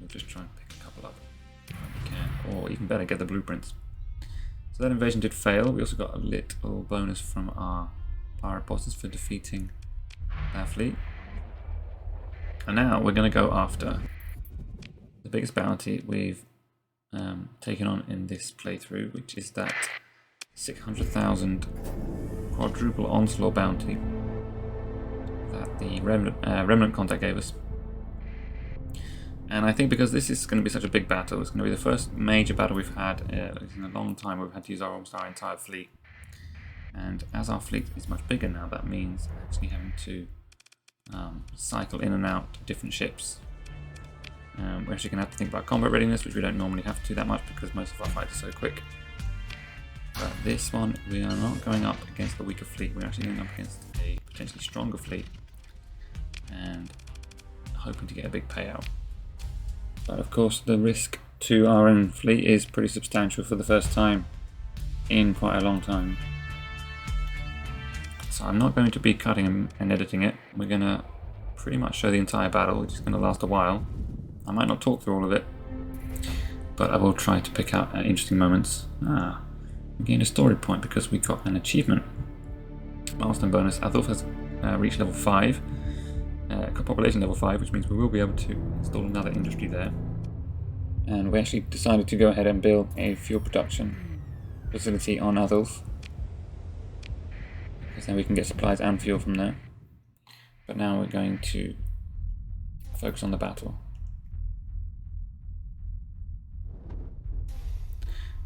We'll just try and pick a couple up when we can, or even better, get the blueprints. So that invasion did fail. We also got a little bonus from our pirate bosses for defeating that fleet. And now we're going to go after the biggest bounty we've taken on in this playthrough, which is that 600,000 quadruple onslaught bounty that the Remnant Contact gave us. And I think because this is going to be such a big battle, it's going to be the first major battle we've had in a long time where we've had to use almost our entire fleet. And as our fleet is much bigger now, that means actually having to cycle in and out different ships. We're actually going to have to think about combat readiness, which we don't normally have to that much because most of our fights are so quick. But this one, we are not going up against the weaker fleet, we're actually going up against a potentially stronger fleet and hoping to get a big payout. But of course the risk to our own fleet is pretty substantial for the first time in quite a long time. So I'm not going to be cutting and editing it. We're going to pretty much show the entire battle, which is going to last a while. I might not talk through all of it, but I will try to pick out interesting moments. We gained a story point because we got an achievement. Milestone bonus. Adolf has reached level 5, population level 5, which means we will be able to install another industry there. And we actually decided to go ahead and build a fuel production facility on Adolf, because then we can get supplies and fuel from there. But now we're going to focus on the battle.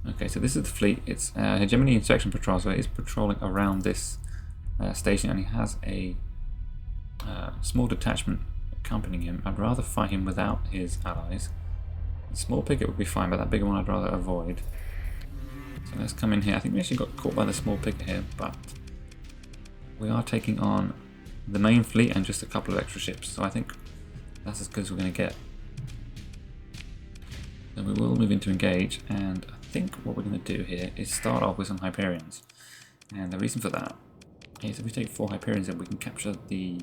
Okay, so this is the fleet. It's Hegemony Inspection Patrol, so it is patrolling around this station, and he has a small detachment accompanying him. I'd rather fight him without his allies. The small picket would be fine, but that bigger one I'd rather avoid. So let's come in here. I think we actually got caught by the small picket here, but we are taking on the main fleet and just a couple of extra ships, so I think that's as good as we're going to get. So we will move into engage, and I think what we're going to do here is start off with some Hyperions. And the reason for that is if we take 4 Hyperions in, we can capture the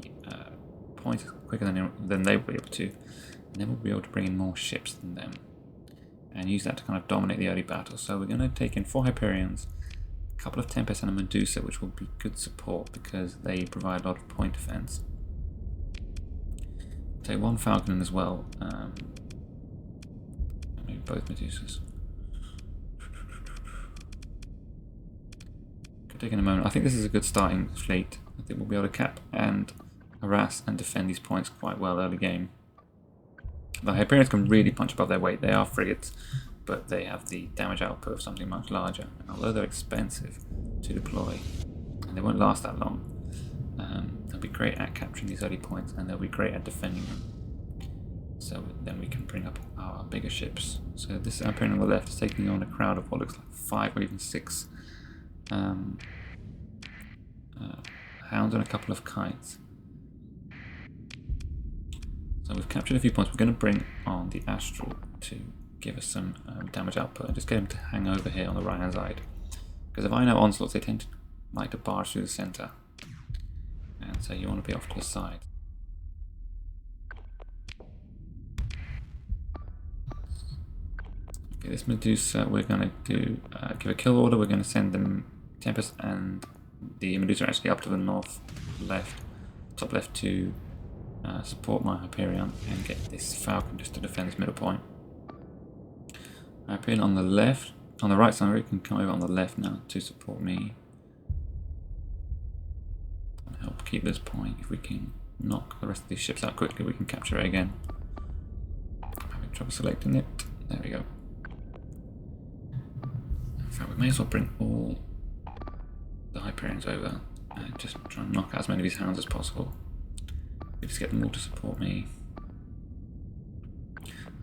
points quicker than they will be able to, and then we'll be able to bring in more ships than them and use that to kind of dominate the early battle. So we're going to take in 4 Hyperions, a couple of Tempest and a Medusa, which will be good support because they provide a lot of point defense. Take 1 Falcon in as well, maybe both Medusas. Could take in a moment. I think this is a good starting fleet. I think we'll be able to cap and harass and defend these points quite well early game. The Hyperions can really punch above their weight. They are frigates, but they have the damage output of something much larger. And although they're expensive to deploy, and they won't last that long, they'll be great at capturing these early points, and they'll be great at defending them. So then we can bring up our bigger ships. So this Hyperion on the left is taking on a crowd of what looks like 5 or even 6 hounds and a couple of kites. So we've captured a few points. We're going to bring on the Astral to give us some damage output and just get him to hang over here on the right hand side. Because if I know onslaughts, they tend to like to barge through the centre, and so you want to be off to the side. Okay, this Medusa we're going to do give a kill order. We're going to send them Tempest and the Medusa actually up to the north left, top left to support my Hyperion and get this Falcon just to defend this middle point. Hyperion on the left, on the right side, we can come over on the left now to support me and help keep this point. If we can knock the rest of these ships out quickly, we can capture it again. I'm having trouble selecting it. There we go. In fact, we may as well bring all the Hyperions over and just try and knock out as many of these hounds as possible. We just get them all to support me.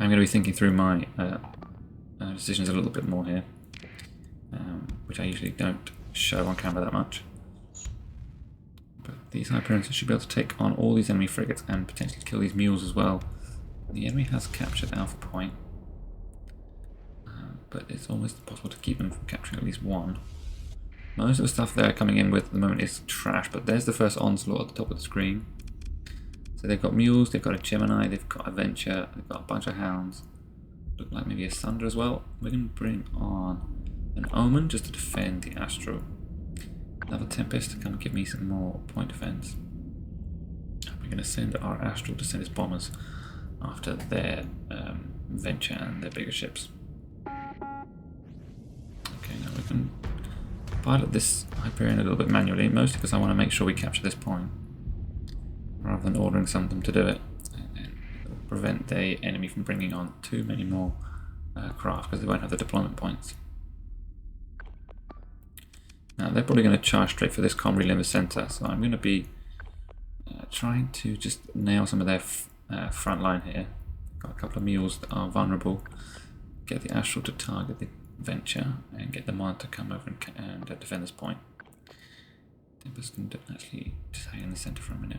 I'm going to be thinking through my decisions a little bit more here, which I usually don't show on camera that much. But these Hyperions should be able to take on all these enemy frigates and potentially kill these mules as well. The enemy has captured Alpha Point, but it's almost possible to keep them from capturing at least one. Most of the stuff they're coming in with at the moment is trash, but there's the first onslaught at the top of the screen. So they've got mules, they've got a Gemini, they've got a Venture, they've got a bunch of hounds. Look like maybe a Sunder as well. We're going to bring on an Omen just to defend the Astro. Another Tempest to kind of give me some more point defense. We're going to send our Astral to send its bombers after their Venture and their bigger ships. Okay, now we can pilot this Hyperion a little bit manually, mostly because I want to make sure we capture this point, rather than ordering some of them to do it, and it will prevent the enemy from bringing on too many more craft because they won't have the deployment points. Now they're probably going to charge straight for this Comrie in the centre, so I'm going to be trying to just nail some of their front line here. Got a couple of mules that are vulnerable. Get the Astral to target the Venture and get the Monitor to come over and defend this point. Tempest can actually just hang in the centre for a minute.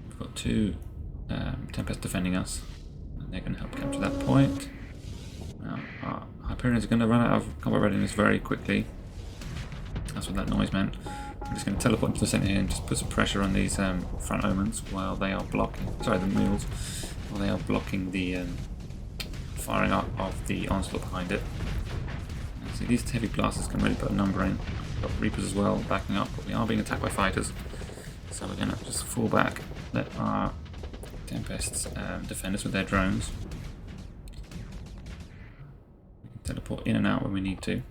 We've got 2 Tempest defending us, and they're going to help capture that point. Now, our Hyperions are going to run out of combat readiness very quickly. That's what that noise meant. I'm just going to teleport into the centre here and just put some pressure on these front omens while they are blocking, sorry, the mules, while they are blocking the firing up of the onslaught behind it. And see, these heavy blasters can really put a number in. We've got Reapers as well backing up, but we are being attacked by fighters. So we're going to just fall back, let our Tempests defend us with their drones. We can teleport in and out when we need to.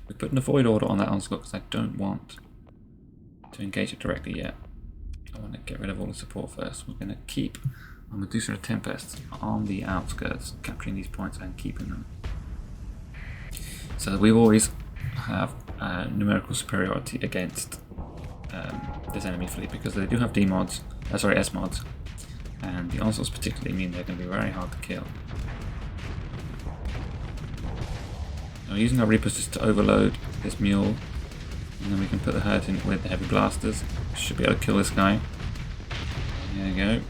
We're putting a void order on that onslaught because I don't want to engage it directly yet. I want to get rid of all the support first. We're going to keep our Medusa Tempests on the outskirts, capturing these points and keeping them. So that we always have numerical superiority against this enemy fleet, because they do have S mods, and the onslaughts particularly mean they're going to be very hard to kill. Now, we're using our Reapers just to overload this mule, and then we can put the hurt in with the heavy blasters. Should be able to kill this guy. There you go.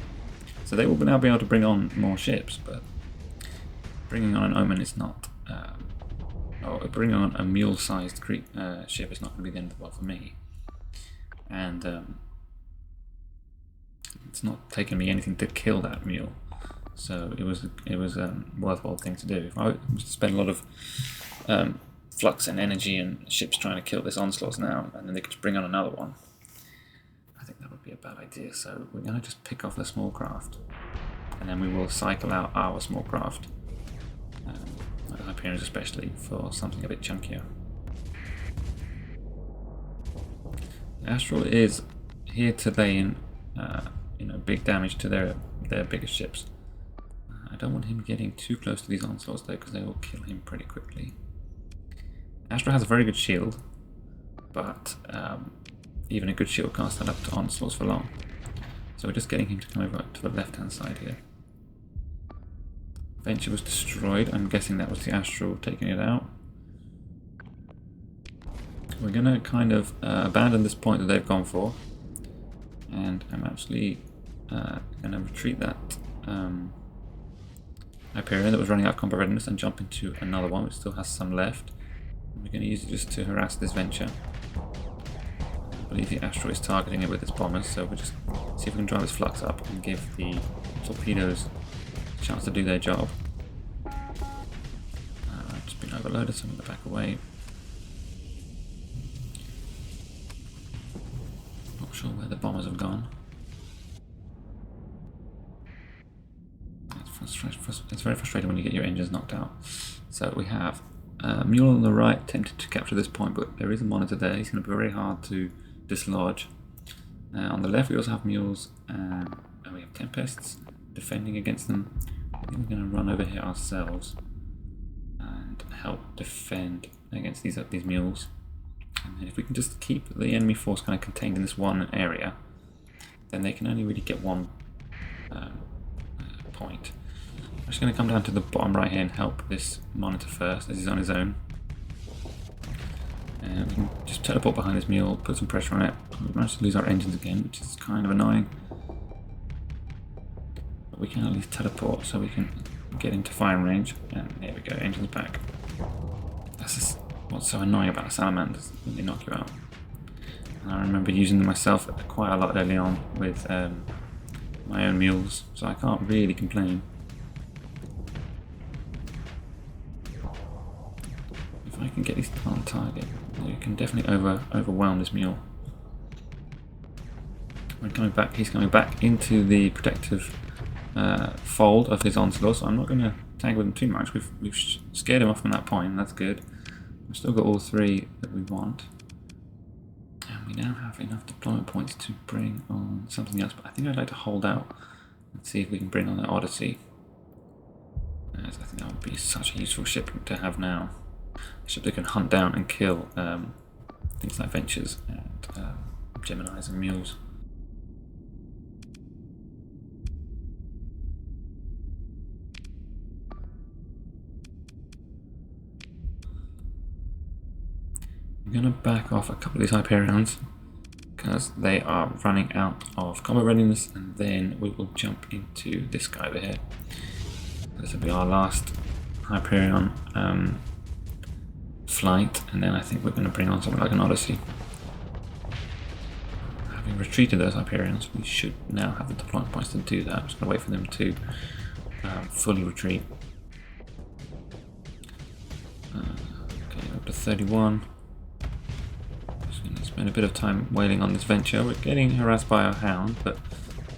So they will now be able to bring on more ships, but bringing on an Omen is not. Bringing on a mule-sized ship is not going to be the end of the world for me. And it's not taken me anything to kill that mule, so it was a worthwhile thing to do. If I was to spend a lot of flux and energy and ships trying to kill this onslaught now, and then they could just bring on another one, I think that would be a bad idea. So we're going to just pick off the small craft, and then we will cycle out our small craft, like Hyperions especially, for something a bit chunkier. Astral is here to lay in big damage to their biggest ships. I don't want him getting too close to these onslaughts though, because they will kill him pretty quickly. Astral has a very good shield, but even a good shield can't stand up to onslaughts for long. So we're just getting him to come over to the left hand side here. Venture was destroyed. I'm guessing that was the Astral taking it out. We're going to kind of abandon this point that they've gone for, and I'm actually going to retreat that Hyperion that was running out of combat readiness and jump into another one which still has some left. We're going to use it just to harass this Venture. I believe the Astral is targeting it with its bombers, so we'll just see if we can drive its flux up and give the torpedoes a chance to do their job. I've just been overloaded, so I'm going to back away. Not sure where the bombers have gone. It's very frustrating when you get your engines knocked out. So we have Mule on the right, tempted to capture this point, but there is a monitor there. He's going to be very hard to dislodge. On the left we also have Mules, and we have Tempests defending against them. I think we're going to run over here ourselves and help defend against these Mules. And then if we can just keep the enemy force kind of contained in this one area, then they can only really get one point. I'm just going to come down to the bottom right here and help this monitor first, as he's on his own. And we can just teleport behind this mule, put some pressure on it. We managed to lose our engines again, which is kind of annoying. But we can at least teleport so we can get into firing range. And there we go, engines back. That's just what's so annoying about salamanders, when they knock you out. And I remember using them myself quite a lot early on with my own mules, so I can't really complain. If I can get these on target, you can definitely overwhelm this mule. When coming back, he's coming back into the protective fold of his onslaught, so I'm not going to tangle with him too much. We've scared him off from that point, and that's good. We've still got all three that we want. And we now have enough deployment points to bring on something else, but I think I'd like to hold out and see if we can bring on the Odyssey. As I think that would be such a useful ship to have now. A ship that can hunt down and kill things like Ventures and Geminis and Mules. I'm going to back off a couple of these Hyperions, because they are running out of combat readiness, and then we will jump into this guy over here. This will be our last Hyperion flight, and then I think we're going to bring on something like an Odyssey. Having retreated those Hyperions, we should now have the deployment points to do that. I'm just going to wait for them to fully retreat. Okay, up to 31. Just going to spend a bit of time wailing on this venture. We're getting harassed by our hound, but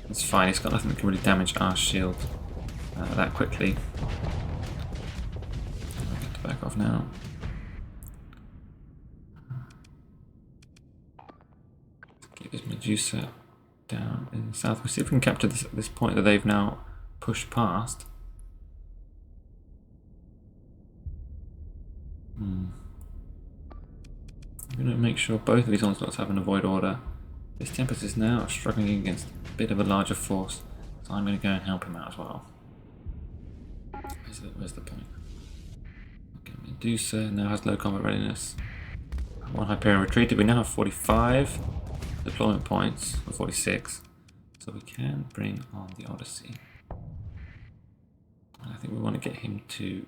it's fine. It's got nothing that can really damage our shield that quickly. I'll get to back off now. Get this Medusa down in the south. We'll see if we can capture this point that they've now pushed past. I'm going to make sure both of these onslaughts have an avoid order. This Tempest is now struggling against a bit of a larger force, so I'm going to go and help him out as well. Where's the point? Okay, Medusa now has low combat readiness. One Hyperion retreated. We now have 45 deployment points, or 46, so we can bring on the Odyssey. I think we want to get him to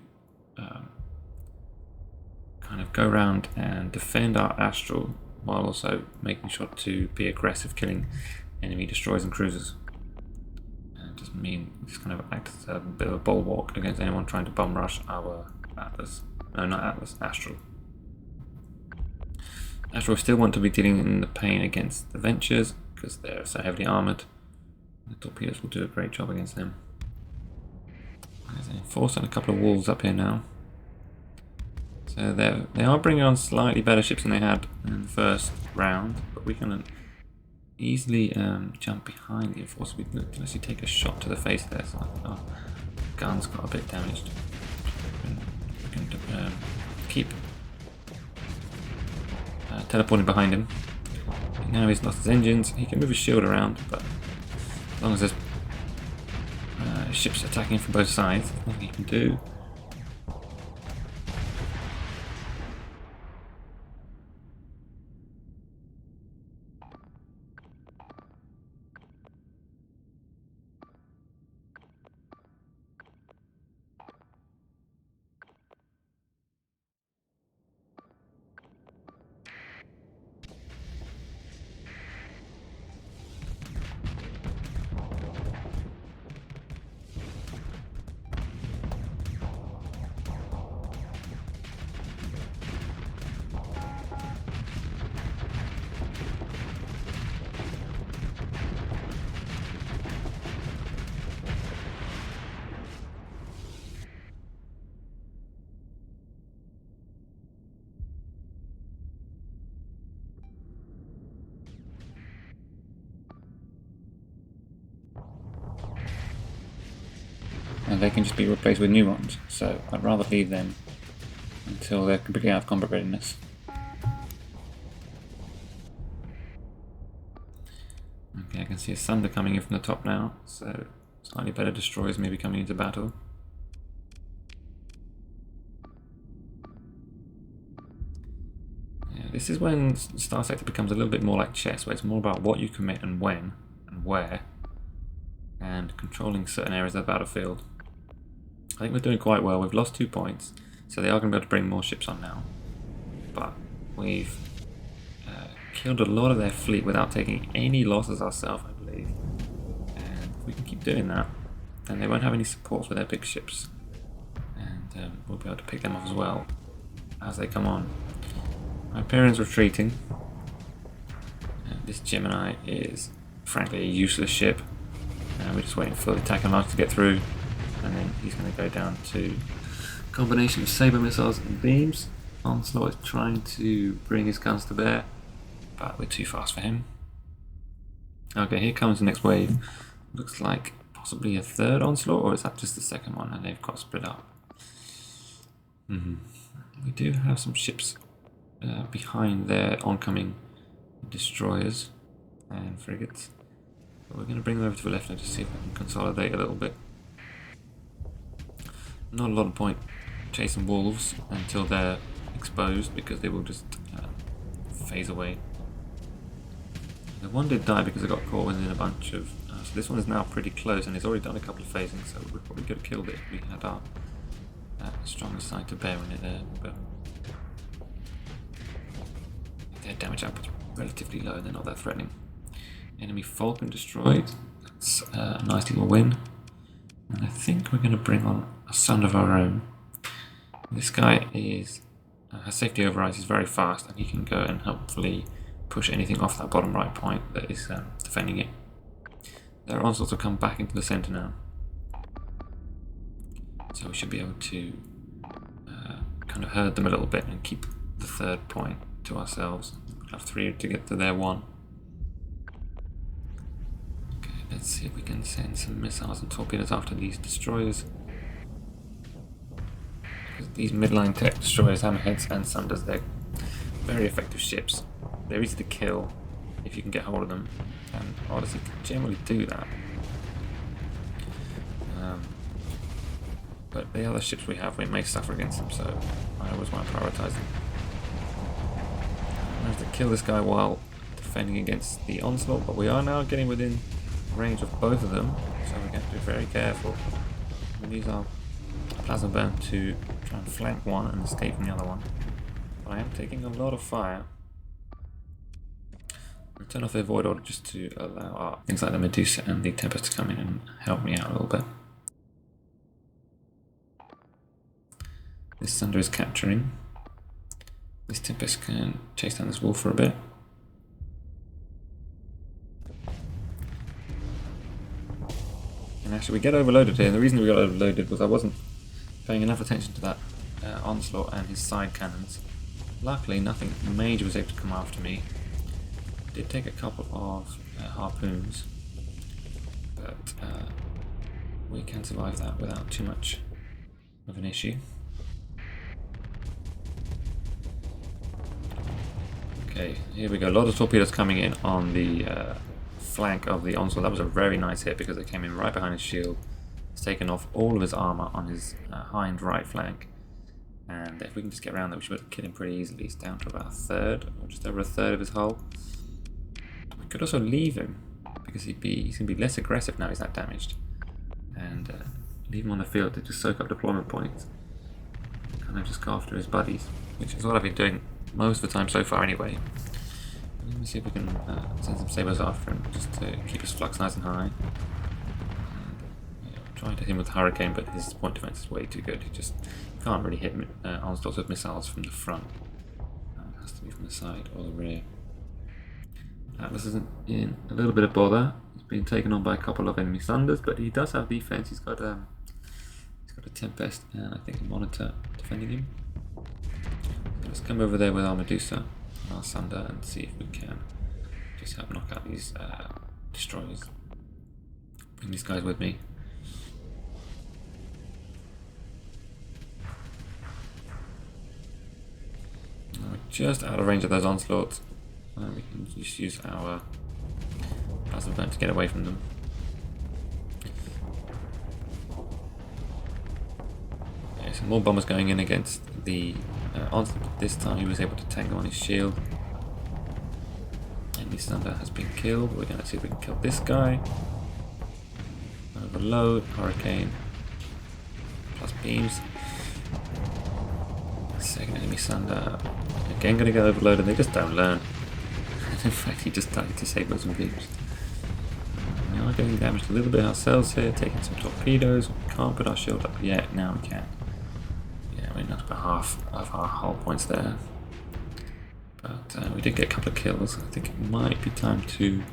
kind of go around and defend our Astral, while also making sure to be aggressive, killing enemy destroyers and cruisers. And it doesn't mean this kind of acts as a bit of a bulwark against anyone trying to bum rush our Atlas. No, not Atlas, Astral. Astral still want to be dealing in the pain against the Ventures because they're so heavily armoured. The torpedoes will do a great job against them. There's an Enforcer and a couple of Wolves up here now. So they are bringing on slightly better ships than they had in the first round, but we can easily jump behind the Enforcer. We can actually take a shot to the face there, so I think our gun's got a bit damaged. We can keep teleporting behind him. Now he's lost his engines. He can move his shield around, but as long as there's ships attacking from both sides, there's nothing he can do. And they can just be replaced with new ones, so I'd rather leave them until they're completely out of combat readiness. Okay, I can see a Sunder coming in from the top now, so slightly better destroyers may be coming into battle. Yeah, this is when Starsector becomes a little bit more like chess, where it's more about what you commit and when and where, and controlling certain areas of the battlefield. I think we're doing quite well. We've lost 2 points, so they are going to be able to bring more ships on now. But we've killed a lot of their fleet without taking any losses ourselves, I believe. And if we can keep doing that, then they won't have any support for their big ships. And we'll be able to pick them off as well as they come on. Hyperion's retreating. This Gemini is frankly a useless ship. We're just waiting for the attack launch to get through, and then he's going to go down to a combination of saber missiles and beams. Onslaught is trying to bring his guns to bear, but we're too fast for him. Okay, here comes the next wave. Looks like possibly a third Onslaught, or is that just the second one and they've got split up? We do have some ships behind their oncoming destroyers and frigates. But we're going to bring them over to the left now to see if we can consolidate a little bit. Not a lot of point chasing wolves until they're exposed, because they will just phase away. The one did die because it got caught within a bunch of... so this one is now pretty close, and it's already done a couple of phasings, so we probably could have killed it if we had our strongest side to bear in it there. But their damage output's relatively low, they're not that threatening. Enemy Falcon destroyed. That's a nice little win. And I think we're going to bring on a son of our own. This guy is has safety overrides, he's very fast, and he can go and hopefully push anything off that bottom right point that is defending it. Their onslaughts will come back into the centre now. So we should be able to kind of herd them a little bit and keep the third point to ourselves. We'll have 3 to get to their 1. Okay, let's see if we can send some missiles and torpedoes after these destroyers. Because these midline tech destroyers, hammerheads and sunders, they're very effective ships. They're easy to kill if you can get hold of them, and Odyssey can generally do that. But the other ships we have, we may suffer against them, so I always want to prioritise them. I managed to kill this guy while defending against the onslaught, but we are now getting within range of both of them, so we're going to be very careful. We use our plasma burn to try and flank one and escape from the other one. But I am taking a lot of fire. We'll turn off their void order just to allow our things like the Medusa and the Tempest to come in and help me out a little bit. This Thunder is capturing. This Tempest can chase down this wolf for a bit. And actually we get overloaded here, and the reason we got overloaded was I wasn't paying enough attention to that onslaught and his side cannons. Luckily nothing major was able to come after me. I did take a couple of harpoons, but we can survive that without too much of an issue. Okay, here we go. A lot of torpedoes coming in on the flank of the onslaught. That was a very nice hit because they came in right behind his shield. It's taken off all of his armor on his hind right flank. And if we can just get around that, we should be able to kill him pretty easily. He's down to about a third, or just over a third of his hull. We could also leave him because he's going to be less aggressive now he's that damaged. And leave him on the field to just soak up deployment points. Kind of just go after his buddies, which is what I've been doing most of the time so far anyway. Let me see if we can send some sabers after him just to keep his flux nice and high. Trying to hit him with Hurricane, but his point defense is way too good. He just can't really hit onslaughts with missiles from the front. It has to be from the side or the rear. Atlas isn't in a little bit of bother. He's been taken on by a couple of enemy Thunders, but he does have defense. He's got a Tempest and I think a Monitor defending him. So let's come over there with our Medusa and our Sunder and see if we can just help knock out these destroyers. Bring these guys with me. We're just out of range of those onslaughts. We can just use our plasma burn to get away from them. Okay, some more bombers going in against the onslaught, but this time he was able to tango on his shield. Enemy Thunder has been killed. We're going to see if we can kill this guy. Overload, Hurricane, plus beams. Second enemy Thunder. Again going to get overloaded, they just don't learn. In fact, he just died to save those beams. We are getting damaged a little bit ourselves here, taking some torpedoes. We can't put our shield up yet, now we can. Yeah, we're not about half of our hull points there. But we did get a couple of kills. I think it might be time to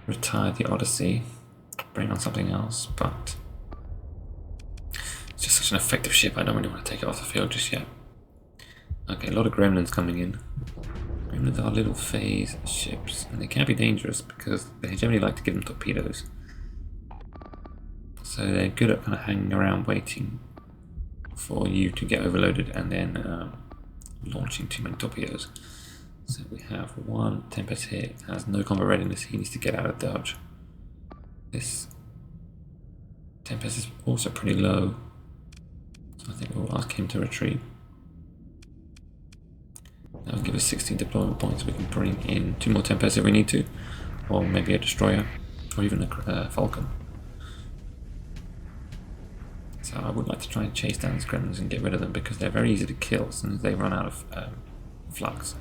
retire the Odyssey, bring on something else, but it's just such an effective ship, I don't really want to take it off the field just yet. Okay, a lot of gremlins coming in. Gremlins are little phase ships, and they can be dangerous because they generally like to give them torpedoes. So they're good at kind of hanging around waiting for you to get overloaded and then launching too many torpedoes. So we have one Tempest here, has no combat readiness, he needs to get out of dodge. This Tempest is also pretty low, so I think we'll ask him to retreat. That will give us 16 deployment points. We can bring in 2 more Tempests if we need to. or maybe a destroyer, or even a falcon. So I would like to try and chase down these gremlins and get rid of them because they're very easy to kill as soon as they run out of flux.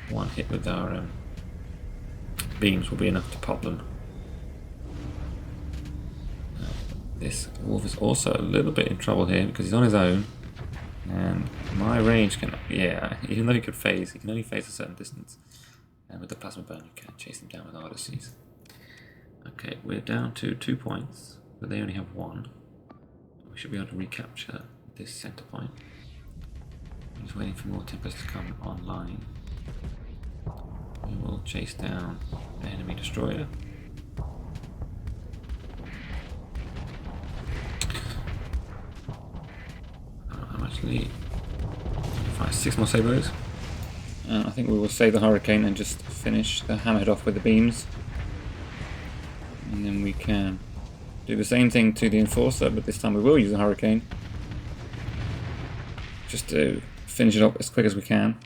One hit with our beams will be enough to pop them. This wolf is also a little bit in trouble here because he's on his own, and my range can, yeah, even though he could phase, he can only phase a certain distance, and with the plasma burn you can chase him down with Odysseys. Okay, we're down to 2 points, but they only have 1. We should be able to recapture this center point. I'm just waiting for more Tempest to come online. We will chase down the enemy destroyer. I'm actually fire 6 more sabers. And I think we will save the hurricane and just finish the hammerhead off with the beams. And then we can do the same thing to the enforcer, but this time we will use the hurricane. Just to finish it up as quick as we can.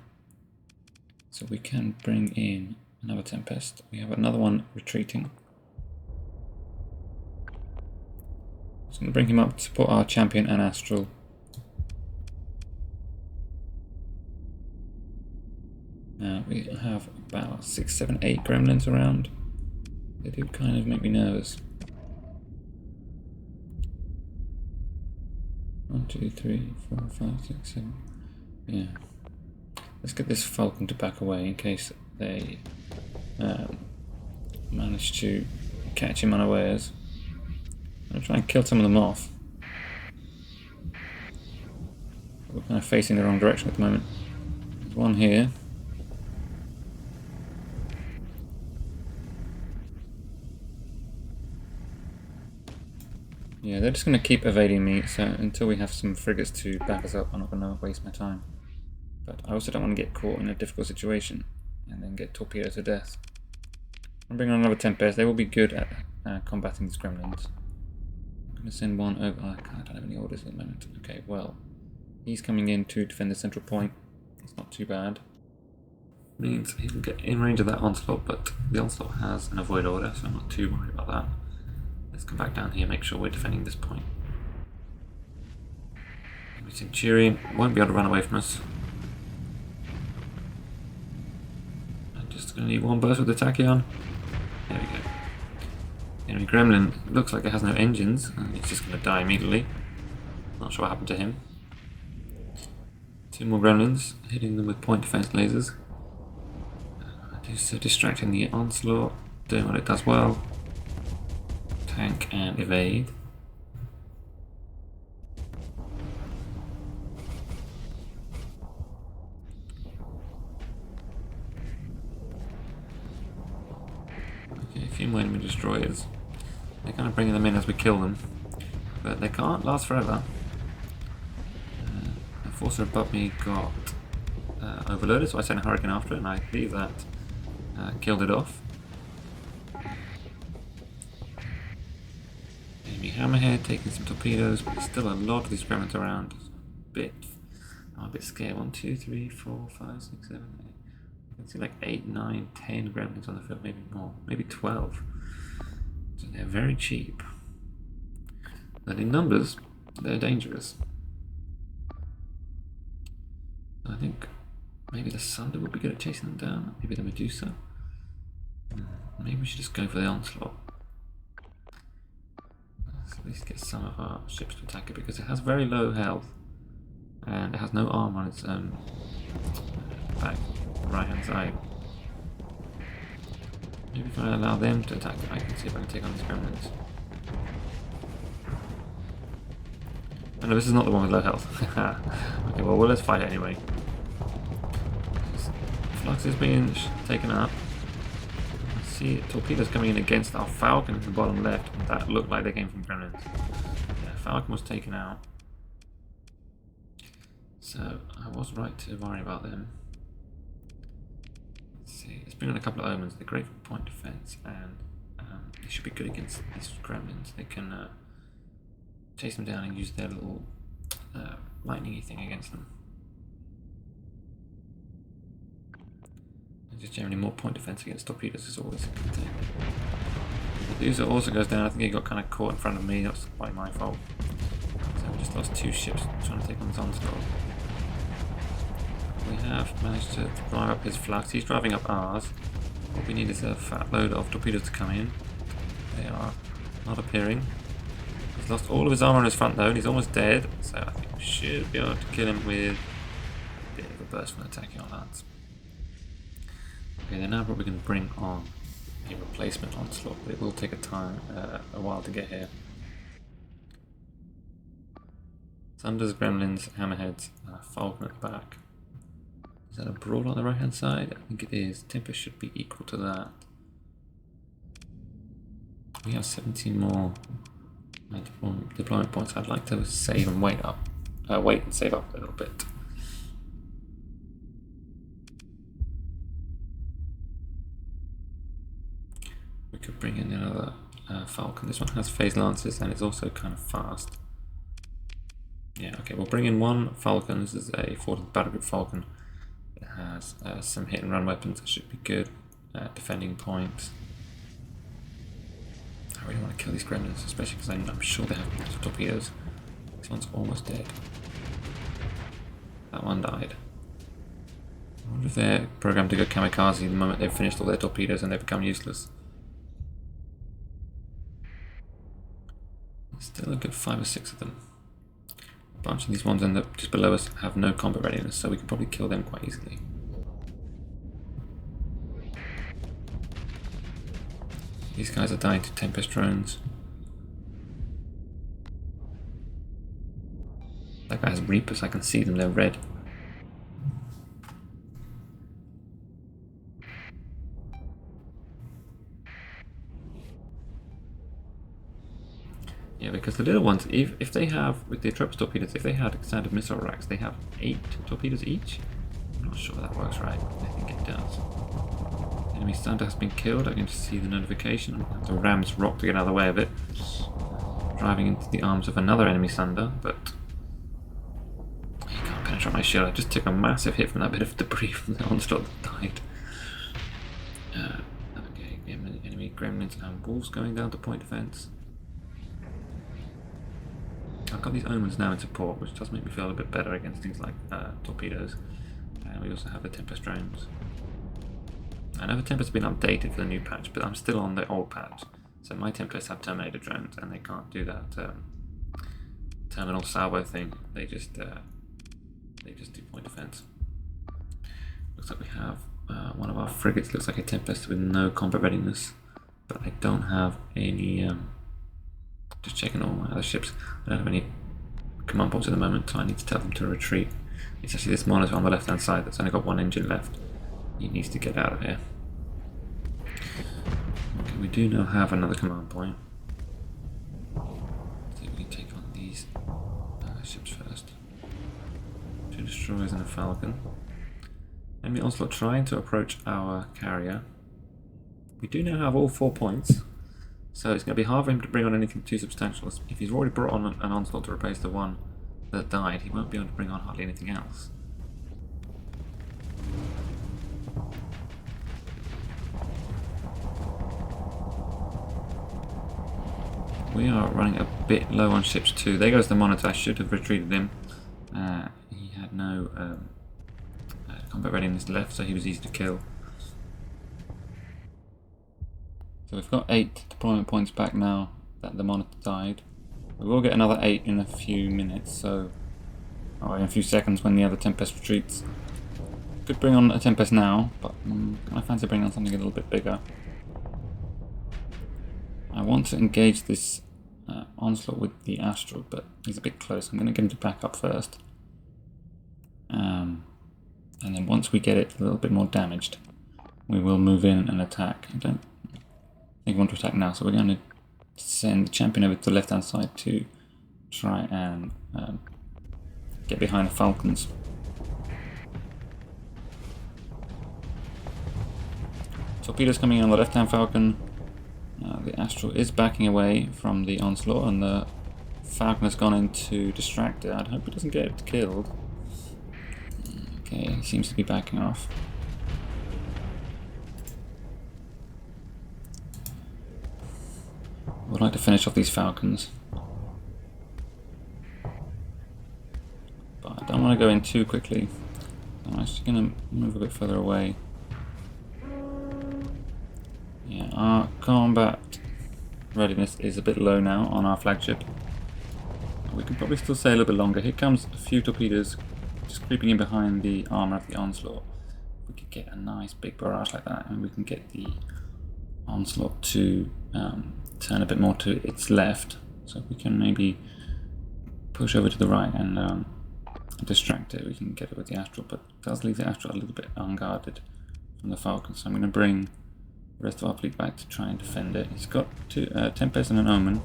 So we can bring in another Tempest. We have another one retreating. Just going to bring him up to support our champion and Astral. Now we have about 6, 7, 8 gremlins around. They do kind of make me nervous. 1, 2, 3, 4, 5, 6, 7. Yeah. Let's get this falcon to back away in case they manage to catch him unawares. I'm going to try and kill some of them off. We're kind of facing the wrong direction at the moment. There's one here. Yeah, they're just going to keep evading me, so until we have some frigates to back us up, I'm not going to waste my time. But I also don't want to get caught in a difficult situation and then get torpedoed to death. I'm bringing on another Tempest. They will be good at combating these gremlins. I'm going to send one over. Oh, I don't have any orders at the moment. Okay, well, he's coming in to defend the central point. It's not too bad. Means he will get in range of that onslaught, but the onslaught has an avoid order, so I'm not too worried about that. Let's come back down here, make sure we're defending this point. The Centurion won't be able to run away from us. I'm just going to need one burst with the Tachyon. There we go. The enemy Gremlin looks like it has no engines, and it's just going to die immediately. Not sure what happened to him. 2 more Gremlins, hitting them with point defense lasers. Just distracting the onslaught, doing what it does well. Tank and evade. Okay, a few more enemy destroyers. They're kind of bringing them in as we kill them, but they can't last forever. The Enforcer above me got overloaded, so I sent a Hurricane after it, and I believe that killed it off. Hammerhead taking some torpedoes, but there's still a lot of these gremlins around. I'm a bit scared. 1, 2, 3, 4, 5, 6, 7, 8. I can see like 8, 9, 10 gremlins on the field, maybe more, maybe 12. So they're very cheap. But in numbers, they're dangerous. I think maybe the Sunder would be good at chasing them down. Maybe the Medusa. Maybe we should just go for the onslaught. At least get some of our ships to attack it because it has very low health and it has no armor on its back right hand side. Maybe if I allow them to attack it, I can see if I can take on these gremlins. Oh no, this is not the one with low health. Okay, well let's fight it anyway. Flux is being taken up. See torpedoes coming in against our Falcon in the bottom left, and that looked like they came from gremlins. Yeah, Falcon was taken out. So I was right to worry about them. Let's see, let's bring on a couple of omens. They're great for point defense, and they should be good against these gremlins. They can chase them down and use their little lightning-y thing against them. Just generally more point defense against torpedoes is always a good thing. The user also goes down. I think he got kind of caught in front of me. That's quite my fault. So we just lost 2 ships trying to take on his onslaught. We have managed to drive up his flux. He's driving up ours. What we need is a fat load of torpedoes to come in. They are not appearing. He's lost all of his armor on his front though, and he's almost dead. So I think we should be able to kill him with a bit of a burst from attacking our lands. Okay, they're now probably going to bring on a replacement onslaught, but it will take a while to get here. Thunders, Gremlins, Hammerheads, Falcon at the back. Is that a Brawl on the right hand side? I think it is. Tempest should be equal to that. We have 17 more deployment points. I'd like to save and wait and save up a little bit. We could bring in another Falcon. This one has phase lances and it's also kind of fast. Yeah, okay, we'll bring in one Falcon. This is a forward battle group Falcon. It has some hit and run weapons that should be good. Defending points. I really want to kill these gremlins, especially because I'm sure they have lots of torpedoes. This one's almost dead. That one died. I wonder if they're programmed to go kamikaze the moment they've finished all their torpedoes and they become useless. There's still a good 5 or 6 of them. A bunch of these ones just below us have no combat readiness, so we can probably kill them quite easily. These guys are dying to Tempest drones. That guy has Reapers, I can see them, they're red. Yeah, because the little ones, if they have, with the Atropos torpedoes, if they had standard missile racks, they have 8 torpedoes each. I'm not sure that works right, I think it does. Enemy Thunder has been killed. I can just see the notification. I'm going to have to ram this rock to get out of the way of it. Driving into the arms of another enemy Thunder, but he can't penetrate my shield. I just took a massive hit from that bit of debris from the onslaught that died. Okay, enemy Gremlins and Wolves going down to point defense. I've got these Omens now in support, which does make me feel a bit better against things like torpedoes. And we also have the Tempest drones. I know the Tempest has been updated for the new patch, but I'm still on the old patch. So my Tempests have Terminator drones, and they can't do that terminal salvo thing. They just do point defense. Looks like we have one of our frigates. Looks like a Tempest with no combat readiness, but I don't have any. Just checking all my other ships. I don't have any command points at the moment, so I need to tell them to retreat. It's actually this monitor on the left-hand side that's only got 1 engine left. He needs to get out of here. Okay, we do now have another command point. Let's see if we can take on these ships first. 2 destroyers and a Falcon. Enemy onslaught trying to approach our carrier. We do now have all 4 points, so it's going to be hard for him to bring on anything too substantial. If he's already brought on an onslaught to replace the one that died, he won't be able to bring on hardly anything else. We are running a bit low on ships too. There goes the monitor. I should have retreated him. He had no combat readiness left, so he was easy to kill. So we've got 8 deployment points back now that the monitor died. We will get another 8 in a few minutes, so or in a few seconds when the other Tempest retreats. Could bring on a Tempest now, but I fancy bringing on something a little bit bigger. I want to engage this onslaught with the Astral, but he's a bit close. I'm going to get him to back up first. And then once we get it a little bit more damaged, we will move in and attack. I don't think we want to attack now, so we're going to send the champion over to the left-hand side to try and get behind the Falcons. Torpedoes coming in on the left-hand Falcon. The Astral is backing away from the onslaught, and the Falcon has gone in to distract it. I hope it doesn't get it killed. Okay, he seems to be backing off. would like to finish off these falcons. But I don't want to go in too quickly. I'm actually going to move a bit further away. Yeah, our combat readiness is a bit low now on our flagship. We can probably still stay a little bit longer. Here comes a few torpedoes just creeping in behind the armor of the Onslaught. If we could get a nice big barrage like that, and we can get the Onslaught to turn a bit more to its left, so we can maybe push over to the right and distract it. We can get it with the Astral, but it does leave the Astral a little bit unguarded from the Falcon, so I'm going to bring the rest of our fleet back to try and defend it. He's got two Tempest and an Omen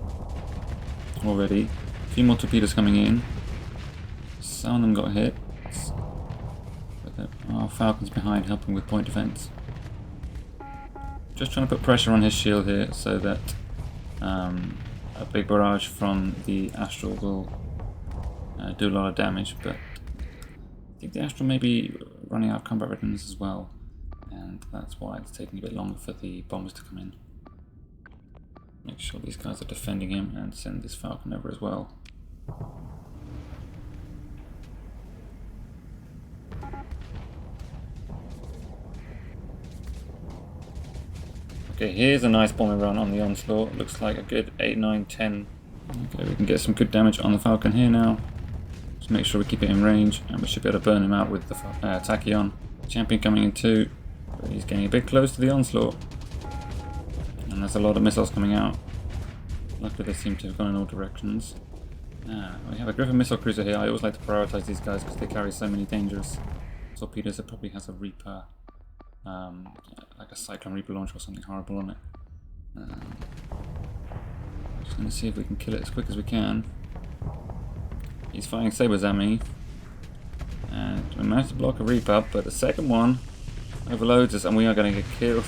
already. A few more torpedoes coming in. Some of them got hit. But our Falcon's behind helping with point defense. Just trying to put pressure on his shield here so that a big barrage from the Astral will do a lot of damage, but I think the Astral may be running out of combat readiness as well, and that's why it's taking a bit longer for the bombers to come in. Make sure these guys are defending him and send this Falcon over as well. Okay, here's a nice bombing run on the Onslaught. Looks like a good 8, 9, 10. Okay, we can get some good damage on the Falcon here now. Just make sure we keep it in range, and we should be able to burn him out with the Tachyon. Champion coming in too, but he's getting a bit close to the Onslaught. And there's a lot of missiles coming out. Luckily they seem to have gone in all directions. We have a Griffin missile cruiser here. I always like to prioritize these guys because they carry so many dangerous torpedoes. It probably has a Reaper, like a Cyclone Reaper launcher or something horrible on it. Just going to see if we can kill it as quick as we can. He's firing sabers at me. And we managed to block a Reaper, but the second one overloads us and we are going to get killed.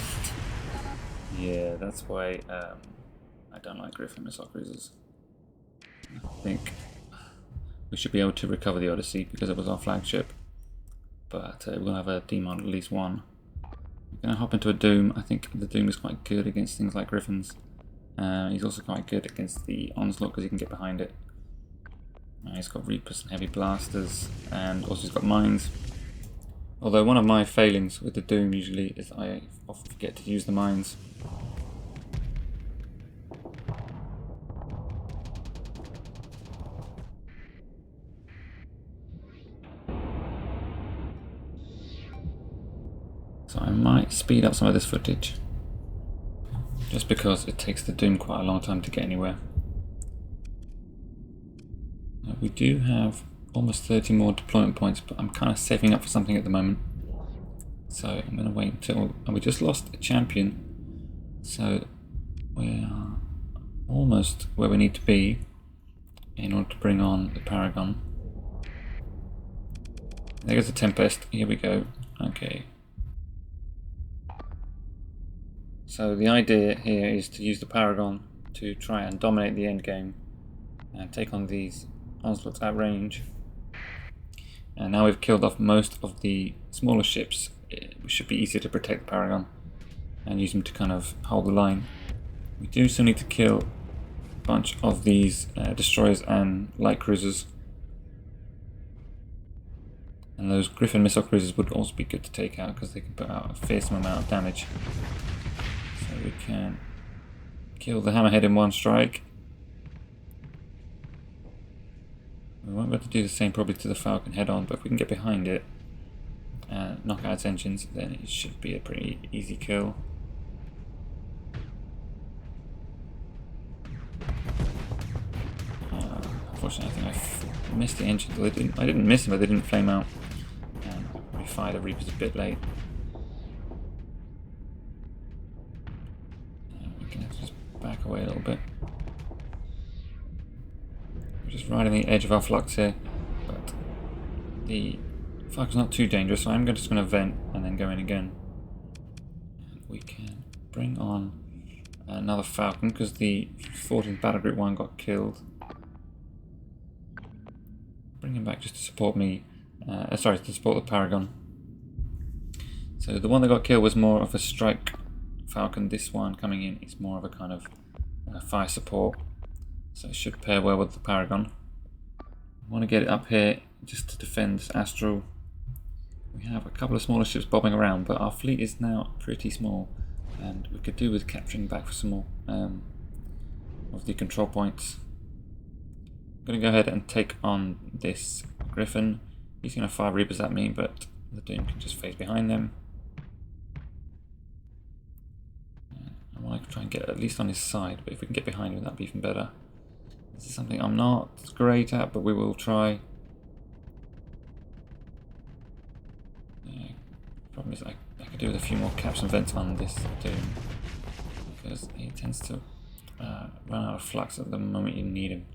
Yeah, that's why I don't like Griffin missile cruisers. I think we should be able to recover the Odyssey because it was our flagship, but we'll have a demon at least one. I'm going to hop into a Doom. I think the Doom is quite good against things like Griffins. He's also quite good against the Onslaught because he can get behind it. He's got Reapers and Heavy Blasters, and also he's got Mines. Although one of my failings with the Doom usually is I often forget to use the Mines. So I might speed up some of this footage, just because it takes the Doom quite a long time to get anywhere. Now, we do have almost 30 more deployment points, but I'm kind of saving up for something at the moment. So I'm going to wait until... And we just lost a champion, so we are almost where we need to be in order to bring on the Paragon. There goes the Tempest, here we go. Okay. So the idea here is to use the Paragon to try and dominate the end game and take on these Onslaughts at range. And now we've killed off most of the smaller ships, it should be easier to protect the Paragon and use them to kind of hold the line. We do still need to kill a bunch of these destroyers and light cruisers. And those Griffin missile cruisers would also be good to take out because they can put out a fearsome amount of damage. So we can kill the Hammerhead in one strike. We won't be able to do the same probably to the Falcon head on, but if we can get behind it and knock out its engines, then it should be a pretty easy kill. Unfortunately, I think I missed the engines. Well, I didn't miss them, but they didn't flame out. And we fired the Reapers a bit late. We can have to just back away a little bit. We're just right on the edge of our flux here, but the flux is not too dangerous, so I'm just going to vent and then go in again. And we can bring on another Falcon because the 14th Battle Group 1 got killed. Bring him back just to support me, sorry, to support the Paragon. So the one that got killed was more of a strike Falcon. This one coming in is more of a kind of fire support, so it should pair well with the Paragon. I want to get it up here just to defend this Astral. We have a couple of smaller ships bobbing around, but our fleet is now pretty small, and we could do with capturing back for some more of the control points. I'm going to go ahead and take on this Griffin. He's going to fire Reapers at me, but the Doom can just phase behind them. I want to try and get at least on his side, but if we can get behind him, that'd be even better. This is something I'm not great at, but we will try. Problem is I could do with a few more caps and vents on this Doom, because he tends to run out of flux at the moment you need him.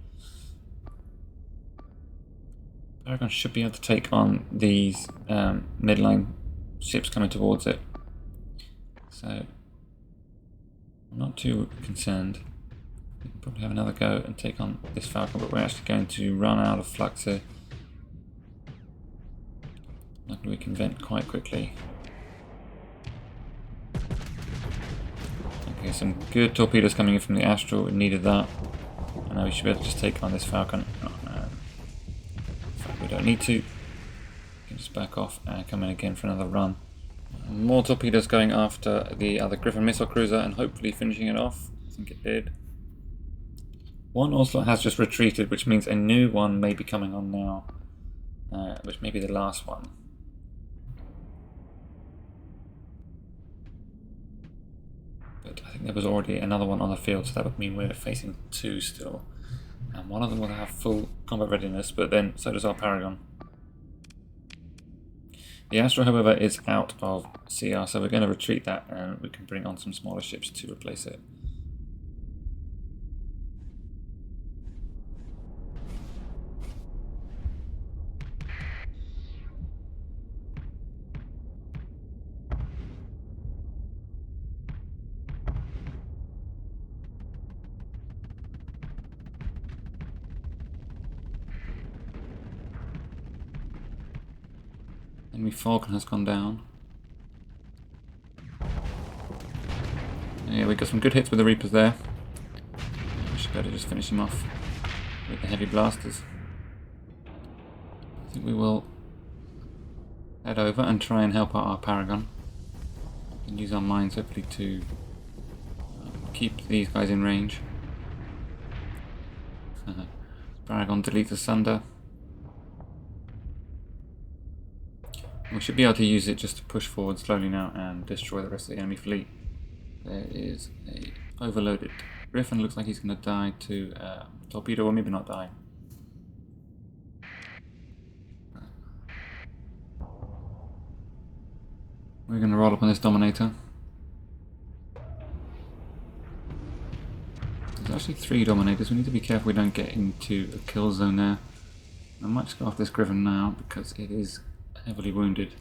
Paragon should be able to take on these midline ships coming towards it, so I'm not too concerned. We can probably have another go and take on this Falcon, but we're actually going to run out of flux here. Luckily we can vent quite quickly. Okay, some good torpedoes coming in from the Astral, we needed that. And now we should be able to just take on this Falcon. Oh, in fact, we don't need to. We can just back off and come in again for another run. More torpedoes going after the other Griffin missile cruiser and hopefully finishing it off. I think it did. One onslaught has just retreated, which means a new one may be coming on now, which may be the last one. But I think there was already another one on the field, so that would mean we're facing two still. And one of them will have full combat readiness, but then so does our Paragon. The Astral, however, is out of CR, so we're going to retreat that and we can bring on some smaller ships to replace it. Enemy Falcon has gone down. Yeah, we got some good hits with the Reapers there. We should be able to just finish him off with the heavy blasters. I think we will head over and try and help out our Paragon. We can use our mines hopefully to keep these guys in range. Paragon deletes asunder. We should be able to use it just to push forward slowly now and destroy the rest of the enemy fleet. There is a overloaded Griffin, looks like he's going to die to torpedo, or maybe not die. We're going to roll up on this Dominator. There's actually 3 Dominators, we need to be careful we don't get into a kill zone there. I might just go off this Griffin now because it is heavily wounded.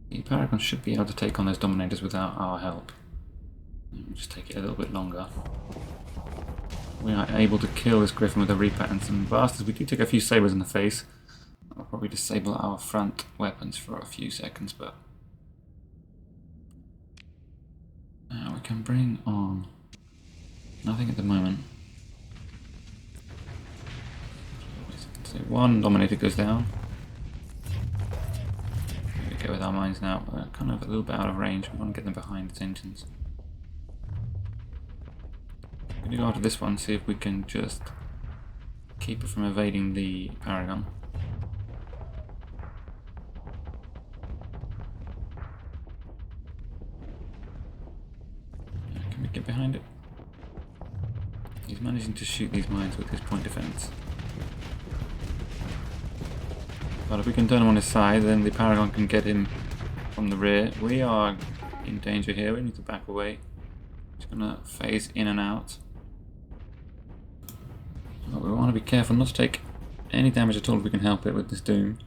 The Paragon should be able to take on those Dominators without our help. We'll just take it a little bit longer. We are able to kill this Griffin with a Reaper and some blasters. We do take a few sabers in the face. I'll probably disable our front weapons for a few seconds, but we can bring on nothing at the moment. So one Dominator goes down. Here we go with our mines now. We're kind of a little bit out of range. We want to get them behind its engines. We're going to go after this one, see if we can just keep it from evading the Paragon. Can we get behind it? He's managing to shoot these mines with his point defense. But if we can turn him on his side, then the Paragon can get him from the rear. We are in danger here, we need to back away. Just gonna phase in and out. But we want to be careful not to take any damage at all if we can help it with this Doom.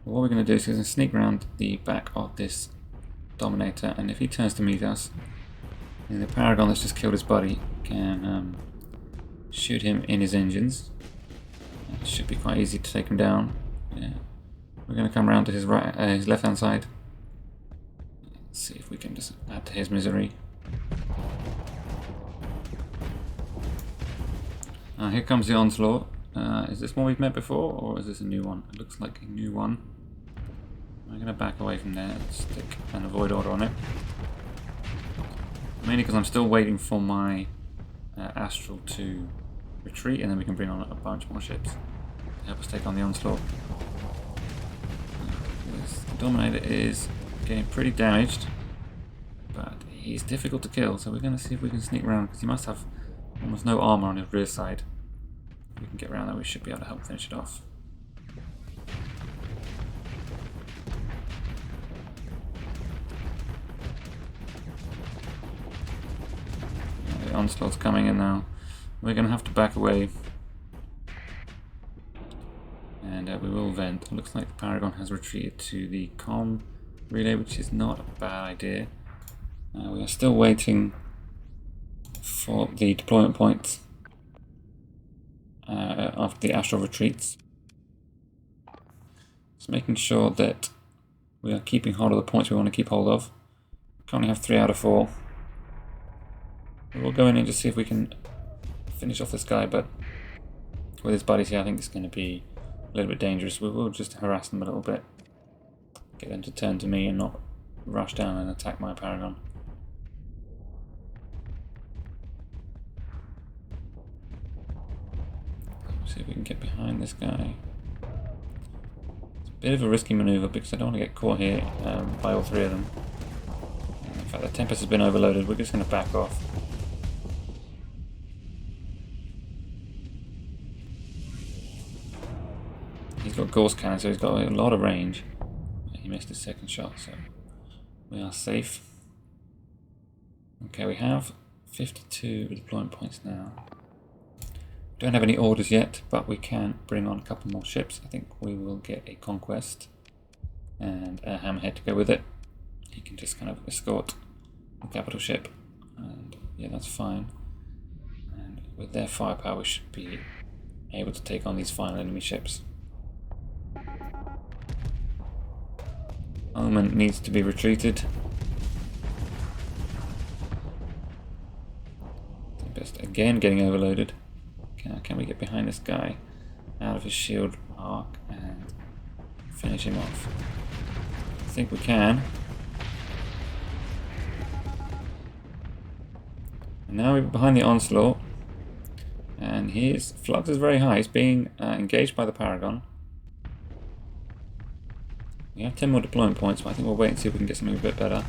But what we're going to do is we're going to sneak around the back of this Dominator, and if he turns to meet us, then the Paragon that's just killed his buddy can shoot him in his engines. It should be quite easy to take him down. Yeah. We're going to come around to his right, his left-hand side. Let's see if we can just add to his misery. Here comes the onslaught. Is this one we've met before, or is this a new one? It looks like a new one. I'm going to back away from there and stick an avoid order on it. Mainly because I'm still waiting for my Astral to retreat, and then we can bring on a bunch more ships to help us take on the onslaught. This Dominator is getting pretty damaged, but he's difficult to kill, so we're going to see if we can sneak around, because he must have almost no armor on his rear side. If we can get around that, we should be able to help finish it off. The onslaught's coming in now. We're going to have to back away. And we will vent. It looks like the Paragon has retreated to the comm relay, which is not a bad idea. We are still waiting for the deployment points after the Astral retreats. Just making sure that we are keeping hold of the points we want to keep hold of. We currently have 3 out of 4. We'll go in and just see if we can finish off this guy, but with his buddies here I think it's going to be a little bit dangerous. We will just harass them a little bit. Get them to turn to me and not rush down and attack my Paragon. See if we can get behind this guy. It's a bit of a risky maneuver because I don't want to get caught here by all 3 of them. In fact, the Tempest has been overloaded. We're just going to back off. He's got Gauss Cannon, so he's got a lot of range. He missed his second shot, so we are safe. Okay, we have 52 deployment points now. Don't have any orders yet, but we can bring on a couple more ships. I think we will get a Conquest and a Hammerhead to go with it. He can just kind of escort the capital ship, and yeah, that's fine. And with their firepower, we should be able to take on these final enemy ships. Omen needs to be retreated. Tempest again getting overloaded. Can we get behind this guy out of his shield arc and finish him off? I think we can. And now we're behind the onslaught, and his flux is very high. He's being engaged by the Paragon. We have 10 more deployment points, but I think we'll wait and see if we can get something a bit better.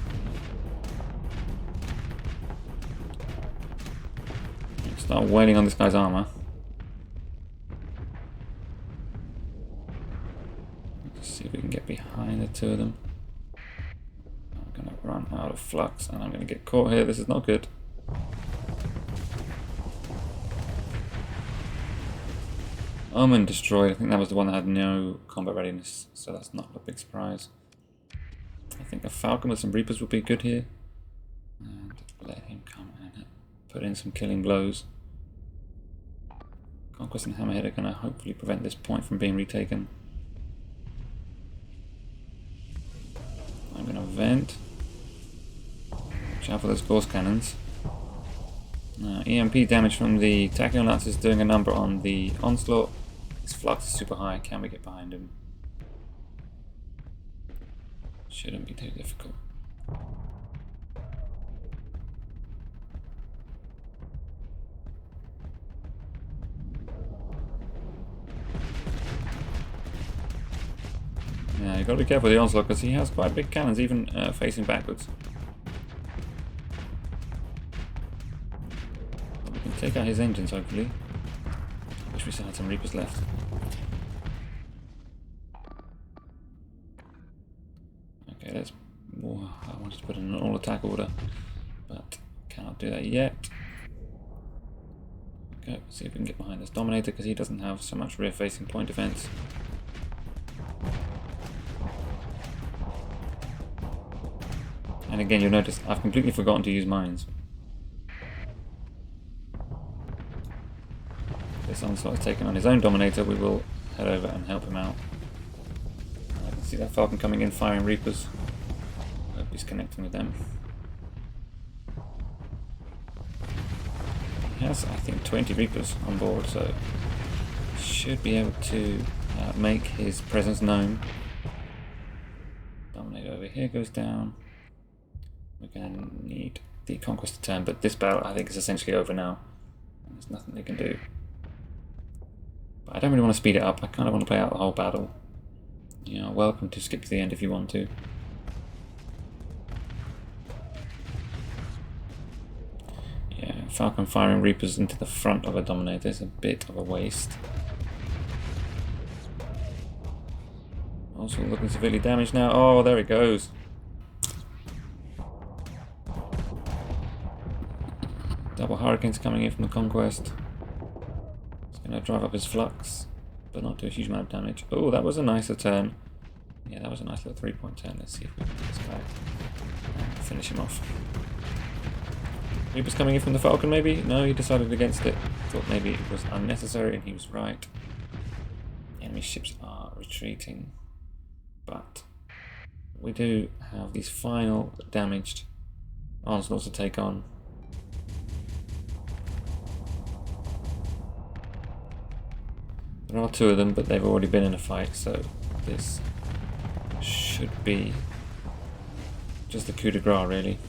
Start wailing on this guy's armor. Let's see if we can get behind the 2 of them. I'm going to run out of flux and I'm going to get caught here. This is not good. Omen destroyed. I think that was the one that had no combat readiness, so that's not a big surprise. I think a Falcon with some Reapers would be good here. And let him come and put in some killing blows. Conquest and Hammerhead are going to hopefully prevent this point from being retaken. I'm going to vent. Watch out for those Gauss Cannons. EMP damage from the Tachyon Lance is doing a number on the onslaught. His flux is super high. Can we get behind him? Shouldn't be too difficult. Yeah, you've got to be careful with the onslaught because he has quite big cannons, even facing backwards. We can take out his engines, hopefully. I wish we still had some Reapers left. Okay, let's... Whoa, I wanted to put in an all-attack order, but cannot do that yet. Okay, see if we can get behind this Dominator because he doesn't have so much rear-facing point defense. And again, you'll notice I've completely forgotten to use mines. This onslaught is taken on his own Dominator. We will head over and help him out. I can see that Falcon coming in, firing Reapers. Hope he's connecting with them. He has, I think, 20 Reapers on board, so should be able to make his presence known. Dominator over here goes down. We're going to need the Conquest to turn, but this battle I think is essentially over now. There's nothing they can do. But I don't really want to speed it up. I kind of want to play out the whole battle. You know, welcome to skip to the end if you want to. Yeah, Falcon firing Reapers into the front of a Dominator is a bit of a waste. Also looking severely damaged now. Oh, there it goes. Double Hurricanes coming in from the Conquest. It's going to drive up his flux, but not do a huge amount of damage. Oh, that was a nicer turn. Yeah, that was a nice little 3-point turn. Let's see if we can get this guy and finish him off. Reaper's coming in from the Falcon, maybe? No, he decided against it. Thought maybe it was unnecessary, and he was right. Enemy ships are retreating, but we do have these final damaged onslaughts to take on. There are 2 of them, but they've already been in a fight, so this should be just a coup de grace, really.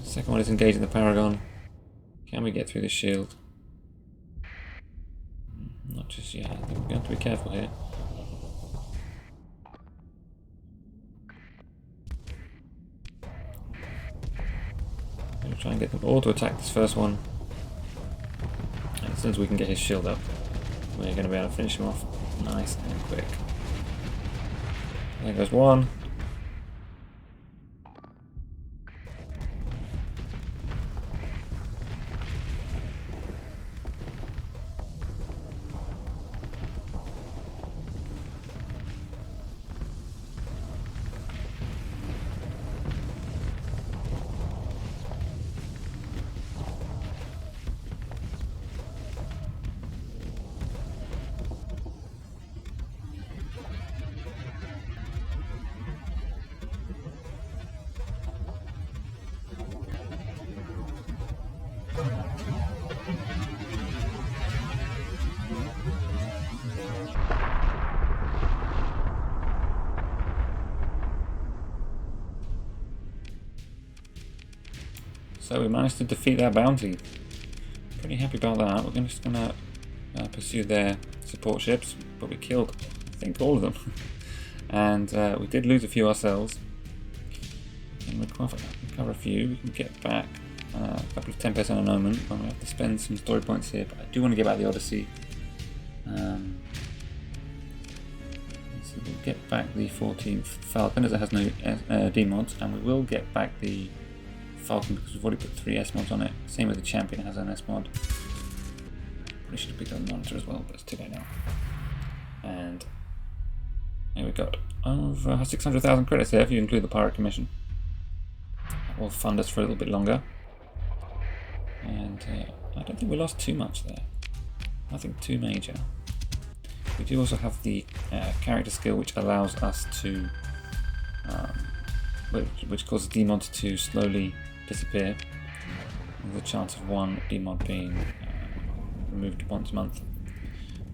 Second one is engaging the Paragon. Can we get through the shield? Not just yet. I think we're going to have to be careful here. I'm going to try and get them all to attack this first one. And as soon as we can get his shield up, we're going to be able to finish him off nice and quick. There goes one. So we managed to defeat that bounty. Pretty happy about that. We're just going to pursue their support ships, but we killed, I think, all of them. And we did lose a few ourselves. We can recover a few. We can get back a couple of 10% on Omen. We have to spend some story points here, but I do want to get back the Odyssey. So we'll get back the 14th Falcon, as it has no D mods, and we will get back the Falcon because we've already put 3 S mods on it. Same with the Champion, it has an S mod. Probably should have picked up the Monitor as well, but it's too late now. And here we got over 600,000 credits there if you include the Pirate Commission. That will fund us for a little bit longer. And I don't think we lost too much there. Nothing too major. We do also have the character skill which allows us to, which causes demods to slowly disappear. There's a chance of one demod being removed once a month.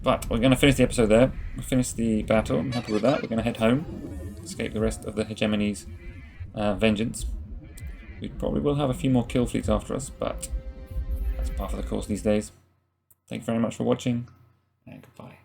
But we're going to finish the episode there. We'll finish the battle. I'm happy with that. We're going to head home, escape the rest of the Hegemony's vengeance. We probably will have a few more kill fleets after us, but that's par for the course these days. Thank you very much for watching, and goodbye.